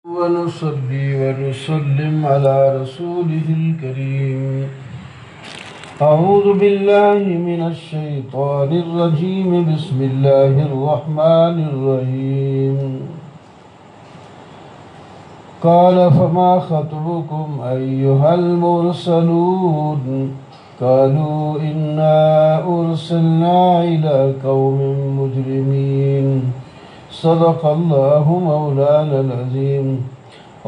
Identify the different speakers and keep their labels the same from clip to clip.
Speaker 1: ونصلي ونسلم على رسوله الكريم. أعوذ بالله من الشيطان الرجيم. بسم الله الرحمن الرحيم. قال فما خطبكم أيها المرسلون قالوا إنا أرسلنا إلى قوم مجرمين. صدق الله مولانا العظيم.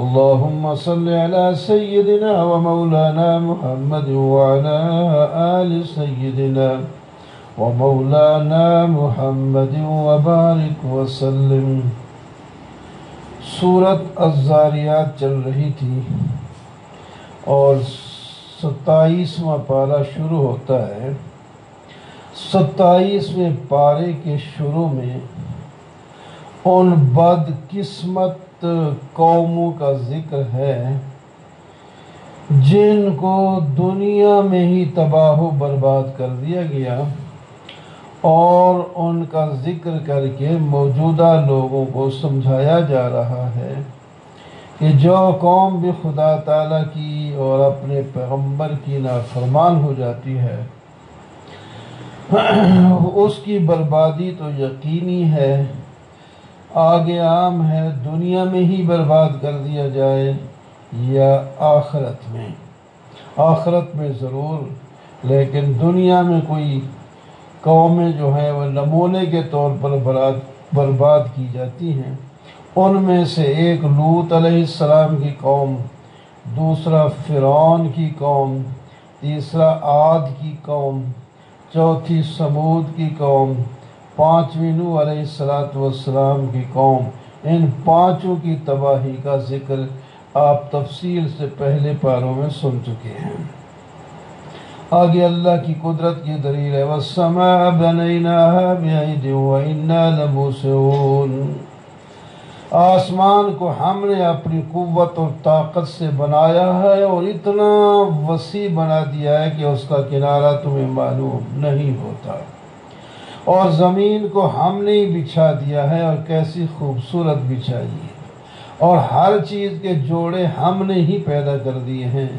Speaker 1: اللهم صل على سيدنا ومولانا محمد وعلى آل سيدنا ومولانا محمد وبارك وسلم. سورت الذاریات چل رہی تھی اور 27واں پارہ شروع ہوتا ہے. 27ویں پارے کے شروع میں ان بد قسمت قوموں کا ذکر ہے جن کو دنیا میں ہی تباہ و برباد کر دیا گیا، اور ان کا ذکر کر کے موجودہ لوگوں کو سمجھایا جا رہا ہے کہ جو قوم بھی خدا تعالیٰ کی اور اپنے پیغمبر کی نافرمان ہو جاتی ہے اس کی بربادی تو یقینی ہے، آگے عام ہے، دنیا میں ہی برباد کر دیا جائے یا آخرت میں. آخرت میں ضرور، لیکن دنیا میں کوئی قومیں جو ہیں وہ نمونے کے طور پر برباد کی جاتی ہیں. ان میں سے ایک لوط علیہ السلام کی قوم، دوسرا فرعون کی قوم، تیسرا عاد کی قوم، چوتھی سمود کی قوم، پانچویں نوح علیہ السلام کی قوم. ان پانچوں کی تباہی کا ذکر آپ تفصیل سے پہلے پاروں میں سن چکے ہیں. آگے اللہ کی قدرت کی دلیل ہے وَالسَّمَاءَ بَنَيْنَاهَا بِأَيْدٍ وَإِنَّا لَمُوسِعُونَ. آسمان کو ہم نے اپنی قوت اور طاقت سے بنایا ہے اور اتنا وسیع بنا دیا ہے کہ اس کا کنارہ تمہیں معلوم نہیں ہوتا. اور زمین کو ہم نے ہی بچھا دیا ہے، اور کیسی خوبصورت بچھائی ہے، اور ہر چیز کے جوڑے ہم نے ہی پیدا کر دیے ہیں.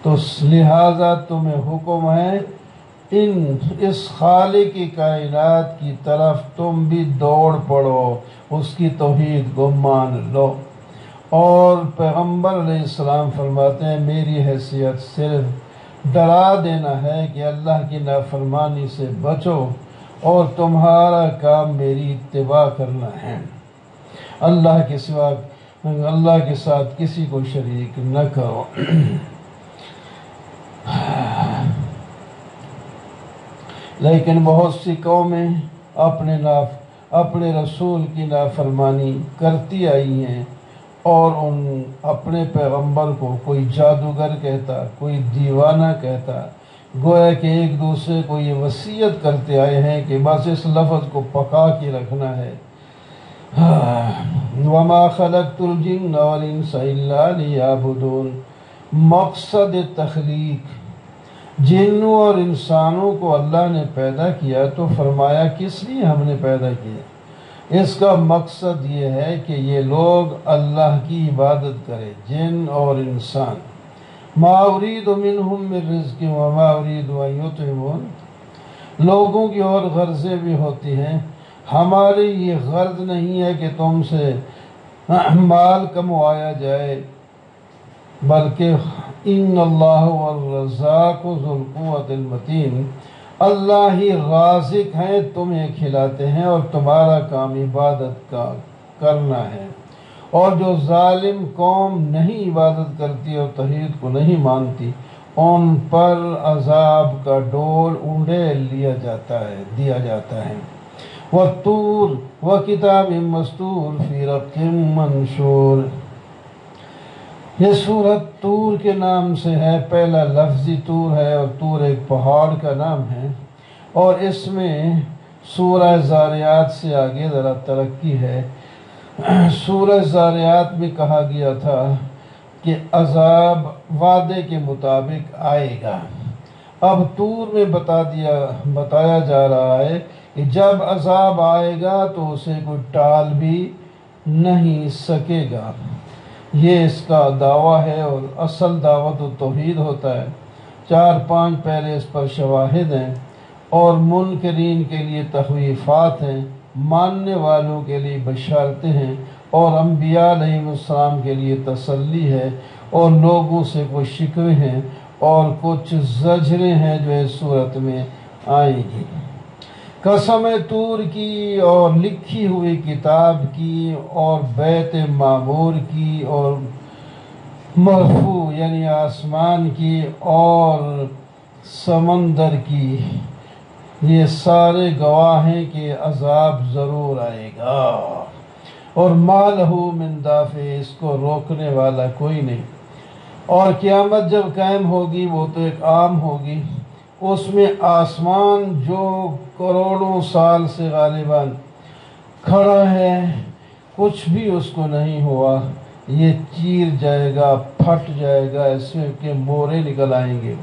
Speaker 1: تو لہٰذا تمہیں حکم ہے اس خالق کی کائنات کی طرف تم بھی دوڑ پڑو، اس کی توحید کو مان لو. اور پیغمبر علیہ السلام فرماتے ہیں میری حیثیت صرف ڈرا دینا ہے کہ اللہ کی نافرمانی سے بچو اور تمہارا کام میری اتباع کرنا ہے، اللہ کے سوا اللہ کے ساتھ کسی کو شریک نہ کرو. لیکن بہت سی قومیں اپنے رسول کی نافرمانی کرتی آئی ہیں، اور اپنے پیغمبر کو کوئی جادوگر کہتا، کوئی دیوانہ کہتا، گویا کہ ایک دوسرے کو یہ وصیت کرتے آئے ہیں کہ بس اس لفظ کو پکا کے رکھنا ہے. وَمَا خَلَقْتُ الْجِنَّ وَالْإِنسَ إِلَّا لِيَعْبُدُونَ. مقصد تخلیق جنوں اور انسانوں کو اللہ نے پیدا کیا تو فرمایا کس لیے ہم نے پیدا کیا؟ اس کا مقصد یہ ہے کہ یہ لوگ اللہ کی عبادت کریں، جن اور انسان. مَا أُرِيدُ مِنْهُمْ مِنْ رِزْقٍ وَمَا أُرِيدُ أَنْ يُطْعِمُونِ. لوگوں کی اور غرضیں بھی ہوتی ہیں، ہماری یہ غرض نہیں ہے کہ تم سے مال کموایا جائے، بلکہ ان اللہ والرزاق ذو القوة المتین. اللہ ہی رازق ہیں، تمہیں کھلاتے ہیں اور تمہارا کام عبادت کا کرنا ہے. اور جو ظالم قوم نہیں عبادت کرتی اور توحید کو نہیں مانتی ان پر عذاب کا ڈول اونڈیل دیا جاتا ہے. وَالطُّورِ وَكِتَابٍ مَّسْطُورٍ فِي رَقٍّ مَّنشُورٍ. یہ سورت طور کے نام سے ہے. پہلا لفظی طور ہے اور طور ایک پہاڑ کا نام ہے، اور اس میں سورہ زاریات سے آگے ذرا ترقی ہے. سورہ زاریات میں کہا گیا تھا کہ عذاب وعدے کے مطابق آئے گا. اب طور میں بتایا جا رہا ہے کہ جب عذاب آئے گا تو اسے کوئی ٹال بھی نہیں سکے گا۔ یہ اس کا دعویٰ ہے، اور اصل دعوت و توحید ہوتا ہے۔ 4-5 پہلے اس پر شواہد ہیں، اور منکرین کے لیے تخویفات ہیں، ماننے والوں کے لیے بشارتیں ہیں، اور انبیاء علیہ السلام کے لیے تسلی ہے، اور لوگوں سے کچھ شکوے ہیں اور کچھ زجریں ہیں جو اس صورت میں آئیں گی۔ قسم طور کی، اور لکھی ہوئی کتاب کی، اور بیت معمور کی، اور مرفوع یعنی آسمان کی، اور سمندر کی، یہ سارے گواہ ہیں کہ عذاب ضرور آئے گا، اور ما لہ من دافع، اس کو روکنے والا کوئی نہیں۔ اور قیامت جب قائم ہوگی وہ تو ایک عام ہوگی، اس میں آسمان جو کروڑوں سال سے غالباً کھڑا ہے، کچھ بھی اس کو نہیں ہوا، یہ چیر جائے گا، پھٹ جائے گا، اس میں کے مورے نکل آئیں گے۔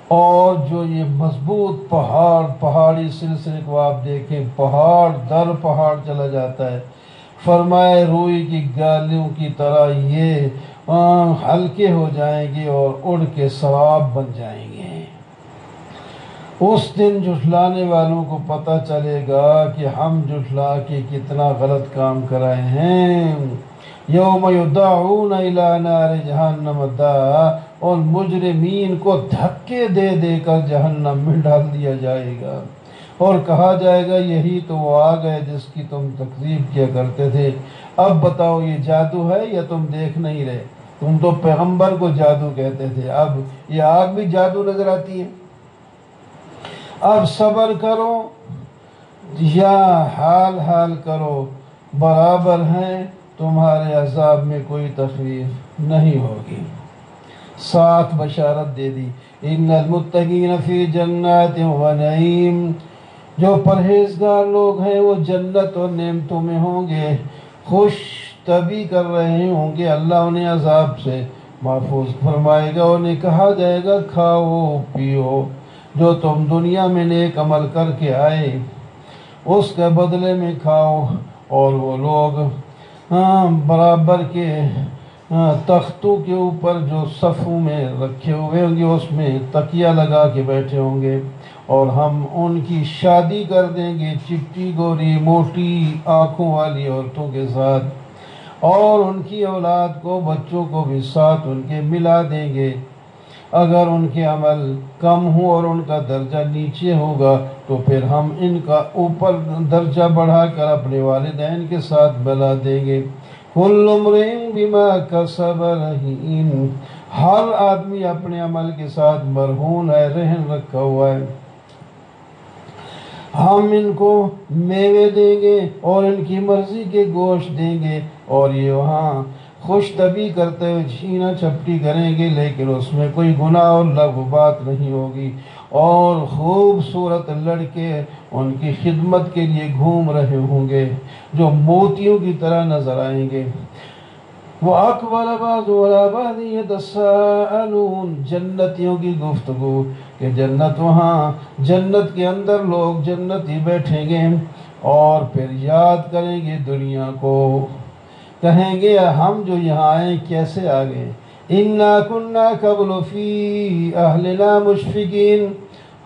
Speaker 1: اور جو یہ مضبوط پہاڑی سلسلے کو آپ دیکھیں، پہاڑ در پہاڑ چلا جاتا ہے، فرمائے روئی کی گالیوں کی طرح یہ ہلکے ہو جائیں گے اور اڑ کے سراب بن جائیں گے۔ اس دن جھٹلانے والوں کو پتہ چلے گا کہ ہم جھٹلا کے کتنا غلط کام کرائے ہیں۔ یوم یدعون الی نار جہنم دعا، اور مجرمین کو دھکے دے دے کر جہنم میں ڈال دیا جائے گا، اور کہا جائے گا یہی تو وہ آگ ہے جس کی تم تکذیب کیا کرتے تھے۔ اب بتاؤ یہ جادو ہے یا تم دیکھ نہیں رہے؟ تم تو پیغمبر کو جادو کہتے تھے، اب یہ آگ بھی جادو نظر آتی ہے۔ اب صبر کرو یا حال کرو، برابر ہیں، تمہارے عذاب میں کوئی تخفیف نہیں ہوگی۔ ساتھ بشارت دے دی، ان المتقین فی جنات و نعیم، جو پرہیزگار لوگ ہیں وہ جنت اور نعمتوں میں ہوں گے، خوش طبی کر رہے ہوں گے، اللہ انہیں عذاب سے محفوظ فرمائے گا۔ انہیں کہا جائے گا کھاؤ پیو، جو تم دنیا میں نیک عمل کر کے آئے اس کے بدلے میں کھاؤ۔ اور وہ لوگ برابر کے تختوں کے اوپر جو صفوں میں رکھے ہوئے ہوں گے اس میں تکیہ لگا کے بیٹھے ہوں گے، اور ہم ان کی شادی کر دیں گے چپٹی گوری موٹی آنکھوں والی عورتوں کے ساتھ، اور ان کی اولاد کو، بچوں کو بھی ساتھ ان کے ملا دیں گے۔ اگر ان کے عمل کم ہو اور ان کا درجہ نیچے ہوگا تو پھر ہم ان کا اوپر درجہ بڑھا کر اپنے والدین کے ساتھ ملا دیں گے۔ کل امرئ بما کسب رہین، ہر آدمی اپنے عمل کے ساتھ مرہون ہے، رہن رکھا ہوا ہے۔ ہم ان کو میوے دیں گے اور ان کی مرضی کے گوشت دیں گے، اور یہ وہاں خوش طبی کرتے ہوئے چھینا چھپٹی کریں گے، لیکن اس میں کوئی گناہ اور لغو بات نہیں ہوگی، اور خوبصورت لڑکے ان کی خدمت کے لیے گھوم رہے ہوں گے جو موتیوں کی طرح نظر آئیں گے۔ وَأَقْبَلَ بَعْضُهُمْ عَلَىٰ بَعْضٍ يَتَسَاءَلُونَ، جنتیوں کی گفتگو کہ جنت، وہاں جنت کے اندر لوگ جنتی بیٹھیں گے اور پھر یاد کریں گے دنیا کو، کہیں گے ہم جو یہاں آئے کیسے آ گئے، اِنَّا كُنَّا قَبْلُ فِي أَهْلِنَا مُشْفِقِينَ،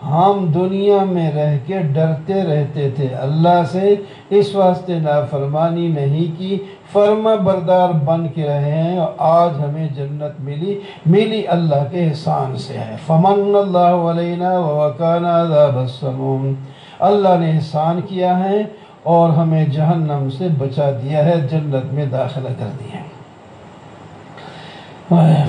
Speaker 1: ہم دنیا میں رہ کے ڈرتے رہتے تھے اللہ سے، اس واسطے نافرمانی نہیں کی، فرما بردار بن کے رہے ہیں، اور آج ہمیں جنت ملی اللہ کے احسان سے ہے۔ فمن اللہ علینا ووقانا عذاب السموم، اللہ نے احسان کیا ہے اور ہمیں جہنم سے بچا دیا ہے، جنت میں داخلہ کر دیا ہے۔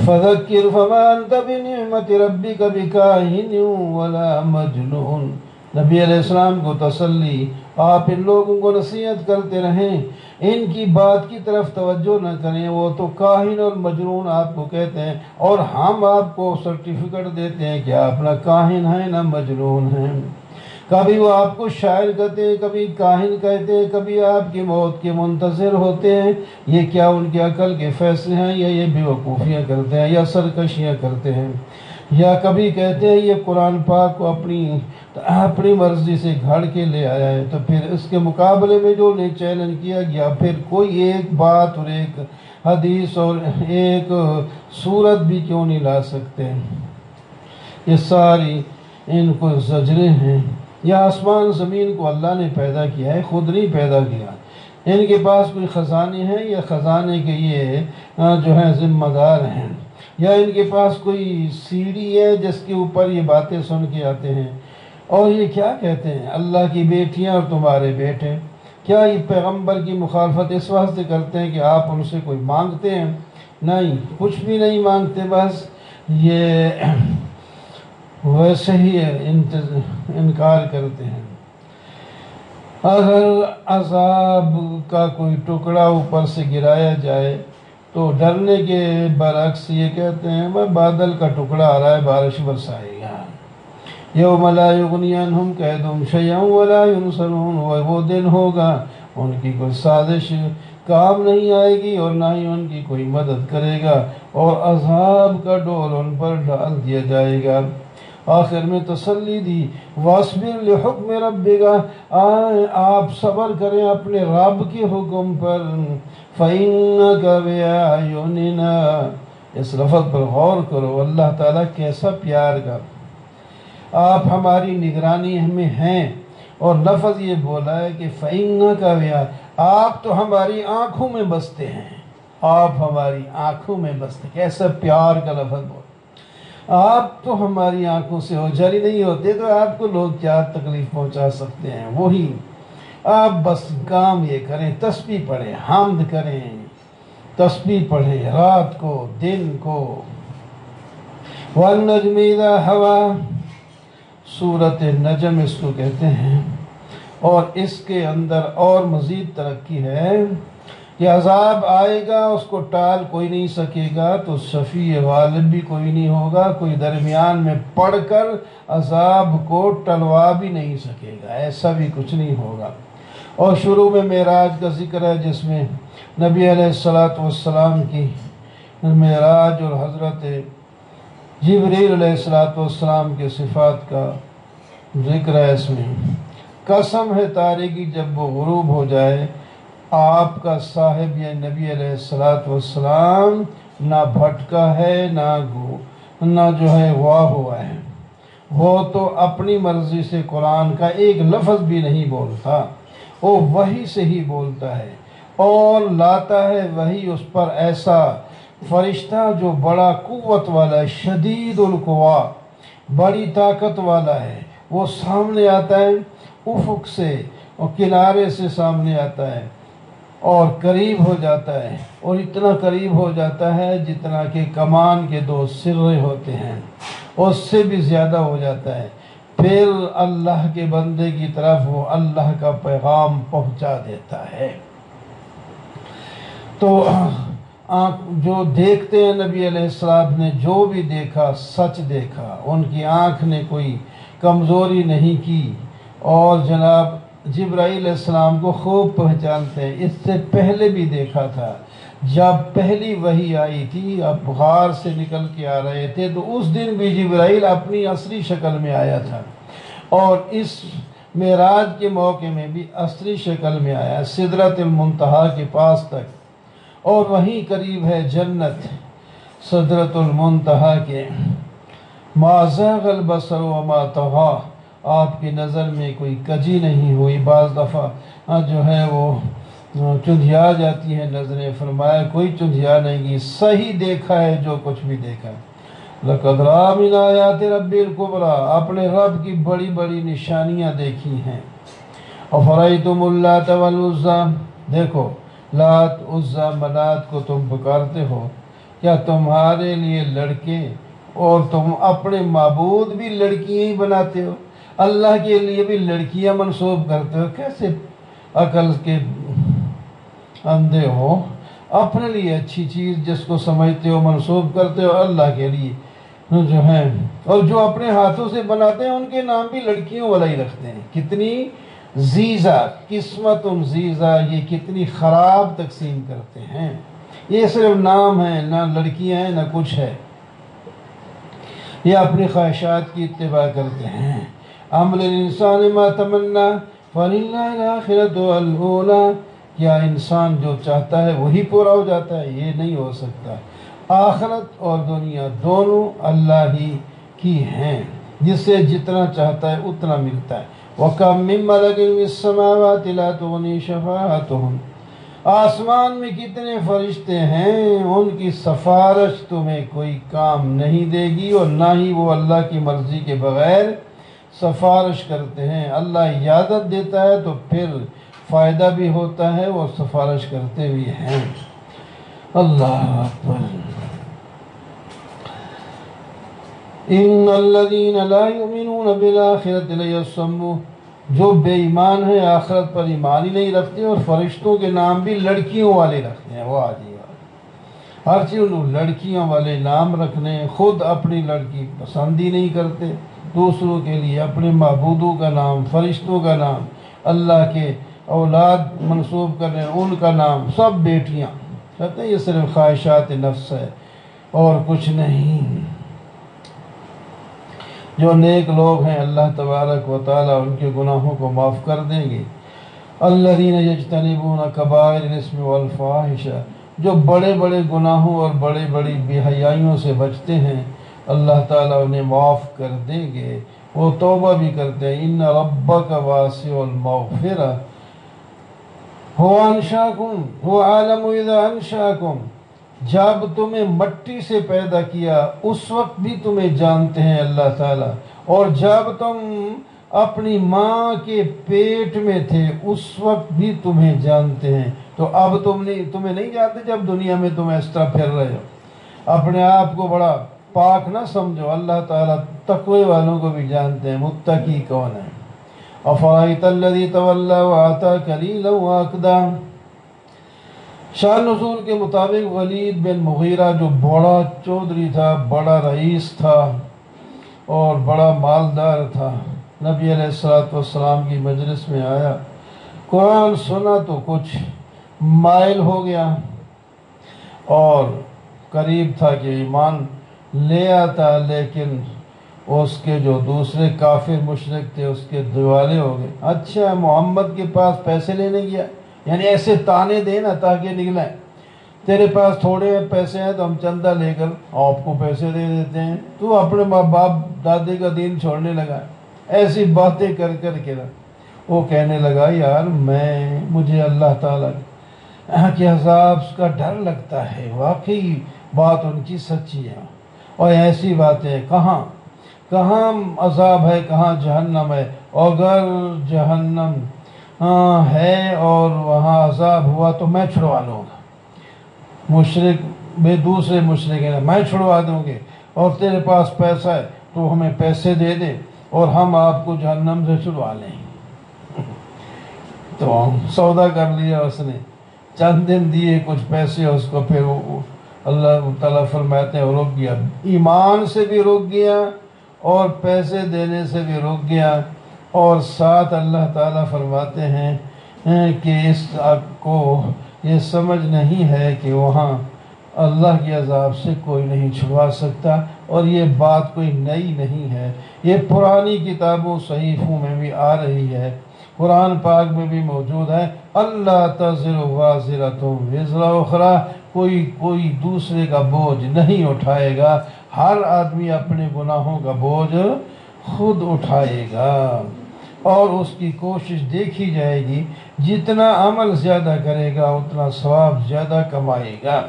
Speaker 1: فذکر فما انت بنعمت ربک بکاہن ولا مجنون، نبی علیہ السلام کو تسلی، آپ ان لوگوں کو نصیحت کرتے رہیں، ان کی بات کی طرف توجہ نہ کریں، وہ تو کاہن اور مجنون آپ کو کہتے ہیں، اور ہم آپ کو سرٹیفکیٹ دیتے ہیں کہ آپ نہ کاہن ہیں نہ مجنون ہیں۔ کبھی وہ آپ کو شاعر کہتے ہیں، کبھی کاہن کہتے ہیں، کبھی آپ کی موت کے منتظر ہوتے ہیں۔ یہ کیا ان کے عقل کے فیصلے ہیں یا یہ بیوقوفیاں کرتے ہیں یا سرکشیاں کرتے ہیں؟ یا کبھی کہتے ہیں یہ قرآن پاک کو اپنی مرضی سے گھڑ کے لے آیا ہے، تو پھر اس کے مقابلے میں جو نہیں چیلنج کیا گیا، پھر کوئی ایک بات اور ایک حدیث اور ایک صورت بھی کیوں نہیں لا سکتے؟ یہ ساری ان کو زجریں ہیں۔ یا آسمان زمین کو اللہ نے پیدا کیا ہے، خود نہیں پیدا کیا۔ ان کے پاس کوئی خزانے ہیں یا خزانے کے یہ جو ہے ذمہ دار ہیں، یا ان کے پاس کوئی سیڑھی ہے جس کے اوپر یہ باتیں سن کے آتے ہیں؟ اور یہ کیا کہتے ہیں، اللہ کی بیٹیاں اور تمہارے بیٹے؟ کیا یہ پیغمبر کی مخالفت اس واسطے کرتے ہیں کہ آپ ان سے کوئی مانگتے ہیں؟ نہیں، کچھ بھی نہیں مانگتے، بس یہ ویسے ہی انکار کرتے ہیں۔ اگر عذاب کا کوئی ٹکڑا اوپر سے گرایا جائے تو ڈرنے کے برعکس یہ کہتے ہیں وہ بادل کا ٹکڑا آ رہا ہے، بارش برسائے گا۔ یوم لا یغنی عنہم کیدہم شیئا ولا ینصرون، وہ دن ہوگا ان کی کوئی سازش کام نہیں آئے گی اور نہ ہی ان کی کوئی مدد کرے گا، اور عذاب کا ڈول ان پر ڈال دیا جائے گا۔ آخر میں تسلی دی، وَاصْبِرْ لِحُکْمِ رَبِّكَ، آپ صبر کریں اپنے رب کے حکم پر۔ فَإِنَّكَ بِأَعْيُنِنَا، اس لفظ پر غور کرو، اللہ تعالیٰ کیسا پیار کر، آپ ہماری نگرانی میں ہیں، اور لفظ یہ بولا ہے کہ فَإِنَّكَ بِأَعْيُنِنَا، آپ تو ہماری آنکھوں میں بستے ہیں، آپ ہماری آنکھوں میں بستے، کیسا پیار کا لفظ بولا۔ آپ تو ہماری آنکھوں سے اوجھل ہی نہیں ہوتے تو آپ کو لوگ کیا تکلیف پہنچا سکتے ہیں؟ وہی آپ بس کام یہ کریں، تسبیح پڑھیں، حمد کریں، تسبیح پڑھیں رات کو دن کو۔ وَالنَّجْمِ إِذَا هَوَىٰ، سورۃ نجم اس کو کہتے ہیں، اور اس کے اندر اور مزید ترقی ہے کہ عذاب آئے گا، اس کو ٹال کوئی نہیں سکے گا، تو شفیع غالب بھی کوئی نہیں ہوگا، کوئی درمیان میں پڑھ کر عذاب کو ٹلوا بھی نہیں سکے گا، ایسا بھی کچھ نہیں ہوگا۔ اور شروع میں معراج کا ذکر ہے، جس میں نبی علیہ السلام کی معراج اور حضرت جبریل علیہ السلام کے صفات کا ذکر ہے۔ اس میں قسم ہے تارے کی جب وہ غروب ہو جائے، آپ کا صاحب یا نبی علیہ السلام نہ بھٹکا ہے نہ جو ہے واہ ہوا ہے، وہ تو اپنی مرضی سے قرآن کا ایک لفظ بھی نہیں بولتا، وہ وحی سے ہی بولتا ہے اور لاتا ہے وحی اس پر ایسا فرشتہ جو بڑا قوت والا ہے، شدید القوا، بڑی طاقت والا ہے، وہ سامنے آتا ہے افق سے اور کنارے سے سامنے آتا ہے اور قریب ہو جاتا ہے، اور اتنا قریب ہو جاتا ہے جتنا کہ کمان کے دو سرے ہوتے ہیں، اس سے بھی زیادہ ہو جاتا ہے۔ پھر اللہ کے بندے کی طرف وہ اللہ کا پیغام پہنچا دیتا ہے۔ تو جو دیکھتے ہیں نبی علیہ السلام نے جو بھی دیکھا سچ دیکھا، ان کی آنکھ نے کوئی کمزوری نہیں کی، اور جناب جبرائیل علیہ السلام کو خوب پہچانتے ہیں، اس سے پہلے بھی دیکھا تھا، جب پہلی وحی آئی تھی، اب غار سے نکل کے آ رہے تھے، تو اس دن بھی جبرائیل اپنی اصلی شکل میں آیا تھا، اور اس معراج کے موقع میں بھی اصلی شکل میں آیا، سدرۃ المنتہا کے پاس تک، اور وہیں قریب ہے جنت سدرۃ المنتہا کے۔ ما زاغ البصر وما طغیٰ، آپ کی نظر میں کوئی کجی نہیں ہوئی، بعض دفعہ جو ہے وہ چندھیا جاتی ہے نظریں، فرمایا کوئی چندھیا نہیں کی، صحیح دیکھا ہے جو کچھ بھی دیکھا۔ لَقَدْ رَأَىٰ مِنْ آیَاتِ رَبِّهِ الْكُبْرَىٰ، اپنے رب کی بڑی بڑی نشانیاں دیکھی ہیں۔ أَفَرَأَيْتُمُ اللَّاتَ وَالْعُزَّىٰ، دیکھو لات عزا منات کو تم پکارتے ہو، کیا تمہارے لیے لڑکے اور تم اپنے معبود بھی لڑکیاں ہی بناتے ہو، اللہ کے لیے بھی لڑکیاں منسوب کرتے ہو؟ کیسے عقل کے اندھے ہو، اپنے لیے اچھی چیز جس کو سمجھتے ہو منسوب کرتے ہو اللہ کے لیے جو ہے، اور جو اپنے ہاتھوں سے بناتے ہیں ان کے نام بھی لڑکیوں والا ہی رکھتے ہیں۔ کتنی زیزہ قسمت زیزہ، یہ کتنی خراب تقسیم کرتے ہیں، یہ صرف نام ہے، نہ لڑکیاں ہیں نہ کچھ ہے۔ یہ اپنی خواہشات کی اتباع کرتے ہیں۔ ام للانسان ما تمنا فللہ الاخرۃ والاولی، کیا انسان جو چاہتا ہے وہی پورا ہو جاتا ہے؟ یہ نہیں ہو سکتا۔ آخرت اور دنیا دونوں اللہ ہی کی ہیں، جس سے جتنا چاہتا ہے اتنا ملتا ہے۔ وَكَمْ مِن مَلَكٍ فِي السَّمَاوَاتِ لَا تُغْنِي شَفَاعَتُهُمْ، آسمان میں کتنے فرشتے ہیں، ان کی سفارش تمہیں کوئی کام نہیں دے گی، اور نہ ہی وہ اللہ کی مرضی کے بغیر سفارش کرتے ہیں۔ اللہ اجازت دیتا ہے تو پھر فائدہ بھی ہوتا ہے، وہ سفارش کرتے بھی ہیں۔ اللہ اکبر۔ ان الذین لا یؤمنون بالآخرۃ لیصمون، جو بے ایمان ہے، آخرت پر ایمان ہی نہیں رکھتے، اور فرشتوں کے نام بھی لڑکیوں والے رکھتے ہیں۔ واہ جی واہ، ہر چیز لڑکیوں والے نام رکھنے، خود اپنی لڑکی پسند ہی نہیں کرتے، دوسروں کے لیے اپنے معبودوں کا نام، فرشتوں کا نام، اللہ کے اولاد منسوب کرنے ان کا نام، سب بیٹیاں۔ کہتے ہیں یہ صرف خواہشات نفس ہے اور کچھ نہیں۔ جو نیک لوگ ہیں اللہ تبارک و تعالیٰ ان کے گناہوں کو معاف کر دیں گے۔ الذین یجتنبون کبائر الاسم والفواحش، جو بڑے بڑے گناہوں اور بڑی بڑی بے حیائیوں سے بچتے ہیں، اللہ تعالیٰ انہیں معاف کر دیں گے، وہ توبہ بھی کرتے ہیں۔ ان ربک واسع المغفرہ، هو انشاکم، هو عالم اذا انشاکم، جب تمہیں مٹی سے پیدا کیا اس وقت بھی تمہیں جانتے ہیں اللہ تعالیٰ، اور جب تم اپنی ماں کے پیٹ میں تھے اس وقت بھی تمہیں جانتے ہیں۔ تو اب تمہیں نہیں جانتے جب دنیا میں تم اس طرح پھر رہے ہو۔ اپنے آپ کو بڑا پاک نہ سمجھو، اللہ تعالیٰ تقوی والوں کو بھی جانتے ہیں، متقی کون ہے۔ افرأیت الذی تولی وآتی قلیلا واکدا، شان نزول کے مطابق ولید بن مغیرہ جو بڑا چودھری تھا، بڑا رئیس تھا اور بڑا مالدار تھا، نبی علیہ السلام کی مجلس میں آیا، قرآن سنا تو کچھ مائل ہو گیا، اور قریب تھا کہ ایمان لے آتا، لیکن اس کے جو دوسرے کافر مشرک تھے اس کے دیوالے ہو گئے۔ اچھا محمد کے پاس پیسے لینے گیا، یعنی ایسے تانے دینا تاکہ نکلیں، تیرے پاس تھوڑے پیسے ہیں تو ہم چندہ لے کر آپ کو پیسے دے دیتے ہیں، تو اپنے ماں باپ دادے کا دین چھوڑنے لگا، ایسی باتیں کر کر کے وہ کہنے لگا یار مجھے اللہ تعالیٰ کے عذاب کا ڈر لگتا ہے۔ واقعی بات ان کی سچی ہے، اور ایسی باتیں کہاں عذاب ہے، کہاں جہنم ہے، اگر جہنم ہے اور وہاں عذاب ہوا تو میں چھڑوا لوں گا، دوسرے مشرک ہیں میں چھڑوا دوں گے، اور تیرے پاس پیسہ ہے تو ہمیں پیسے دے دے اور ہم آپ کو جہنم سے چھڑوا لیں۔ تو سودا کر لیا اس نے، چند دن دیے کچھ پیسے اس کو، پھر اللہ تعالیٰ فرماتے ہیں رک گیا، ایمان سے بھی رک گیا اور پیسے دینے سے بھی رک گیا، اور ساتھ اللہ تعالیٰ فرماتے ہیں کہ اس کو یہ سمجھ نہیں ہے کہ وہاں اللہ کے عذاب سے کوئی نہیں چھڑوا سکتا، اور یہ بات کوئی نئی نہیں ہے، یہ پرانی کتابوں صحیفوں میں بھی آ رہی ہے، قرآن پاک میں بھی موجود ہے، اللہ تزر وازرۃ وزر اخری، کوئی دوسرے کا بوجھ نہیں اٹھائے گا، ہر آدمی اپنے گناہوں کا بوجھ خود اٹھائے گا، اور اس کی کوشش دیکھی جائے گی، جتنا عمل زیادہ کرے گا اتنا ثواب زیادہ کمائے گا۔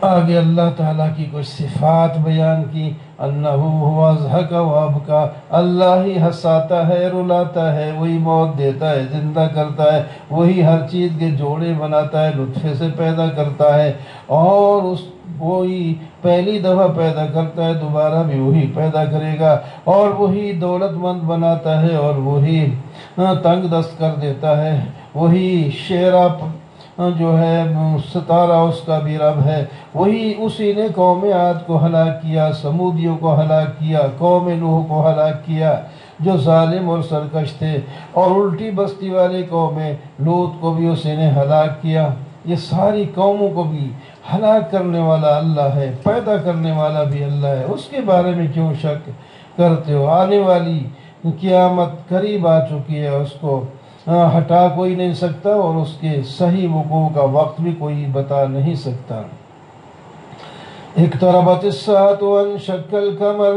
Speaker 1: آگے اللہ تعالیٰ کی کچھ صفات بیان کی، انہ ہوا اضحک و ابکا، اللہ ہی ہنساتا ہے رلاتا ہے، وہی موت دیتا ہے زندہ کرتا ہے، وہی ہر چیز کے جوڑے بناتا ہے، نطفے سے پیدا کرتا ہے، اور وہی پہلی دفعہ پیدا کرتا ہے دوبارہ بھی وہی پیدا کرے گا، اور وہی دولت مند بناتا ہے اور وہی تنگ دست کر دیتا ہے، وہی شیرا جو ہے ستارہ اس کا بھی رب ہے، اسی نے قوم عاد کو ہلاک کیا، سمودیوں کو ہلاک کیا، قوم نوح کو ہلاک کیا جو ظالم اور سرکش تھے، اور الٹی بستی والے قوم لوط کو بھی اسی نے ہلاک کیا۔ یہ ساری قوموں کو بھی ہلاک کرنے والا اللہ ہے، پیدا کرنے والا بھی اللہ ہے، اس کے بارے میں کیوں شک کرتے ہو؟ آنے والی قیامت قریب آ چکی ہے، اس کو ہٹا کوئی نہیں سکتا، اور اس کے صحیح وقوع کا وقت بھی کوئی بتا نہیں سکتا۔ اقتربت الساعة وانشق القمر،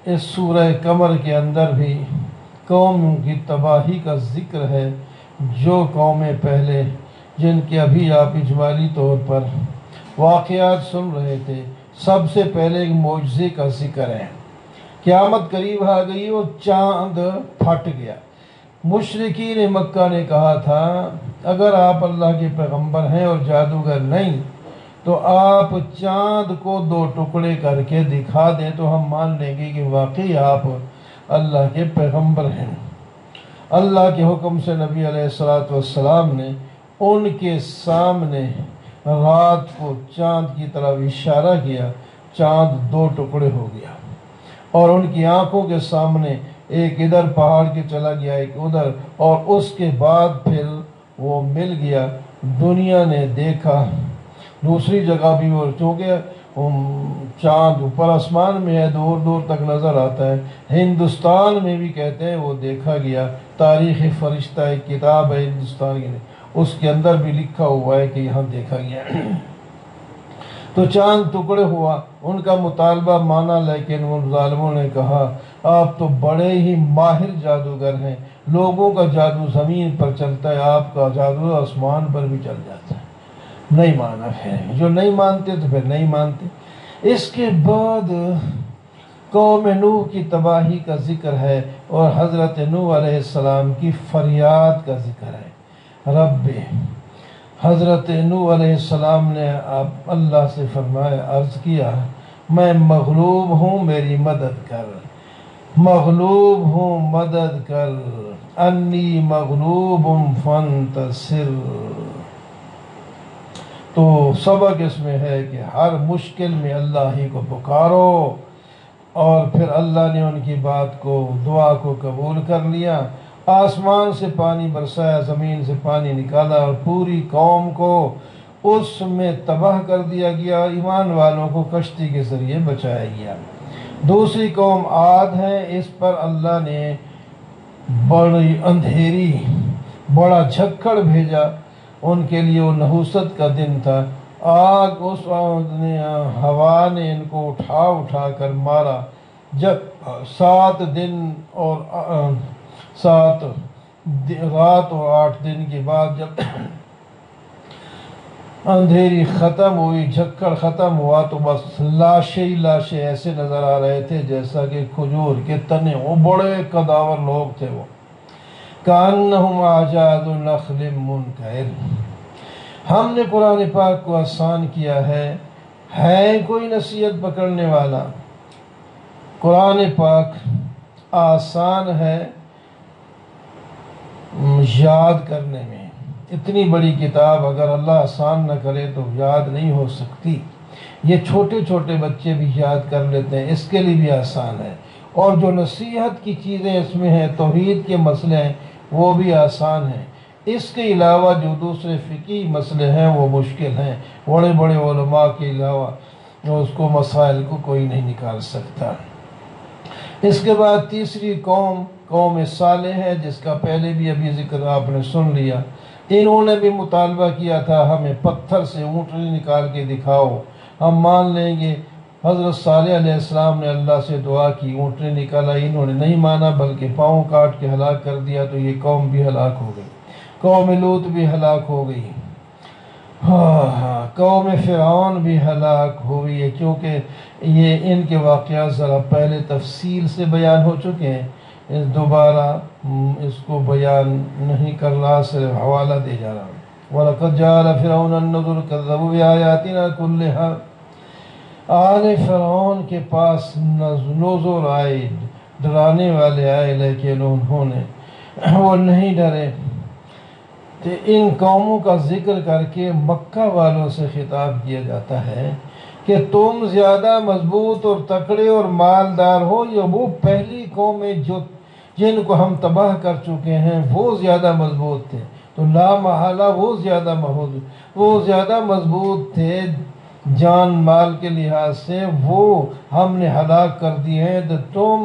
Speaker 1: اس سورہ قمر کے اندر بھی قوموں کی تباہی کا ذکر ہے، جو قومیں پہلے جن کے ابھی آپ اجمالی طور پر واقعات سن رہے تھے، سب سے پہلے ایک معجزے کا ذکر ہے۔ قیامت قریب آ گئی اور چاند پھٹ گیا۔ مشرکین مکہ نے کہا تھا اگر آپ اللہ کے پیغمبر ہیں اور جادوگر نہیں تو آپ چاند کو 2 ٹکڑے کر کے دکھا دیں تو ہم مان لیں گے کہ واقعی آپ اللہ کے پیغمبر ہیں۔ اللہ کے حکم سے نبی علیہ السلام نے ان کے سامنے رات کو چاند کی طرف اشارہ کیا، چاند 2 ٹکڑے ہو گیا، اور ان کی آنکھوں کے سامنے ایک ادھر پہاڑ کے چلا گیا، ایک ادھر، اور اس کے بعد پھر وہ مل گیا۔ دنیا نے دیکھا، دوسری جگہ بھی وہ، چونکہ چاند اوپر آسمان میں ہے، دور دور تک نظر آتا ہے، ہندوستان میں بھی کہتے ہیں وہ دیکھا گیا۔ تاریخ فرشتہ ایک کتاب ہے ہندوستان کی، اس کے اندر بھی لکھا ہوا ہے کہ یہاں دیکھا گیا۔ تو چاند ٹکڑے ہوا، ان کا مطالبہ مانا، لیکن ان ظالموں نے کہا آپ تو بڑے ہی ماہر جادوگر ہیں، لوگوں کا جادو زمین پر چلتا ہے، آپ کا جادو آسمان پر بھی چل جاتا ہے۔ نہیں مانا، پھر جو نہیں مانتے تو پھر نہیں مانتے۔ اس کے بعد قوم نوح کی تباہی کا ذکر ہے، اور حضرت نوح علیہ السلام کی فریاد کا ذکر ہے۔ رب، حضرت نوح علیہ السلام نے اللہ سے فرمایا، عرض کیا میں مغلوب ہوں، میری مدد کر، مغلوب ہوں مدد کر، انی مغلوب فانتصر۔ تو سبق اس میں ہے کہ ہر مشکل میں اللہ ہی کو پکارو، اور پھر اللہ نے ان کی بات کو، دعا کو قبول کر لیا، آسمان سے پانی برسایا، زمین سے پانی نکالا، اور پوری قوم کو اس میں تباہ کر دیا گیا، ایمان والوں کو کشتی کے ذریعے بچایا گیا۔ دوسری قوم عاد ہے، اس پر اللہ نے بڑی اندھیری، بڑا جھکڑ بھیجا، ان کے لیے وہ نحوست کا دن تھا، آگ اس ہوا نے ان کو اٹھا اٹھا کر مارا۔ جب 7 دن اور 7 رات اور 8 دن کے بعد جب اندھیری ختم ہوئی، جھکڑ ختم ہوا، تو بس لاشیں ہی لاشیں ایسے نظر آ رہے تھے جیسا کہ کھجور کے تنے، وہ بڑے قداور لوگ تھے وہ، کأنہم اعجاز نخل منقعر۔ ہم نے قرآن پاک کو آسان کیا ہے کوئی نصیحت پکڑنے والا؟ قرآن پاک آسان ہے یاد کرنے میں، اتنی بڑی کتاب اگر اللہ آسان نہ کرے تو یاد نہیں ہو سکتی۔ یہ چھوٹے چھوٹے بچے بھی یاد کر لیتے ہیں، اس کے لیے بھی آسان ہے، اور جو نصیحت کی چیزیں اس میں ہیں، توحید کے مسئلے ہیں، وہ بھی آسان ہیں۔ اس کے علاوہ جو دوسرے فقہی مسئلے ہیں وہ مشکل ہیں، بڑے بڑے علماء کے علاوہ اس کو مسائل کو کوئی نہیں نکال سکتا۔ اس کے بعد تیسری قوم صالح ہے، جس کا پہلے بھی ابھی ذکر آپ نے سن لیا۔ انہوں نے بھی مطالبہ کیا تھا ہمیں پتھر سے اونٹنی نکال کے دکھاؤ، ہم مان لیں گے۔ حضرت صالح علیہ السلام نے اللہ سے دعا کی، اونٹنی نکالا، انہوں نے نہیں مانا بلکہ پاؤں کاٹ کے ہلاک کر دیا، تو یہ قوم بھی ہلاک ہو گئی، قوم لوط بھی ہلاک ہو گئی، قوم فرعون بھی ہلاک ہو گئی ہے، کیونکہ یہ ان کے واقعات ذرا پہلے تفصیل سے بیان ہو چکے ہیں، دوبارہ اس کو بیان نہیں کر رہا، صرف حوالہ دے جا رہا ہوں۔ وَلَقَدْ جَاءَ فِرْعَوْنَ النُّذُرُ كَذَّبُوا بِآيَاتِنَا كُلِّهَا۔ آل فرعون کے پاس نذر آئے، ڈرانے والے آئے، لیکن انہوں نے وہ نہیں ڈرے۔ تو ان قوموں کا ذکر کر کے مکہ والوں سے خطاب کیا جاتا ہے کہ تم زیادہ مضبوط اور تکڑے اور مالدار ہو، یا وہ پہلی قومیں جن کو ہم تباہ کر چکے ہیں وہ زیادہ مضبوط تھے، تو لا محالہ وہ زیادہ مضبوط تھے جان مال کے لحاظ سے، وہ ہم نے ہلاک کر دی ہیں، تو تم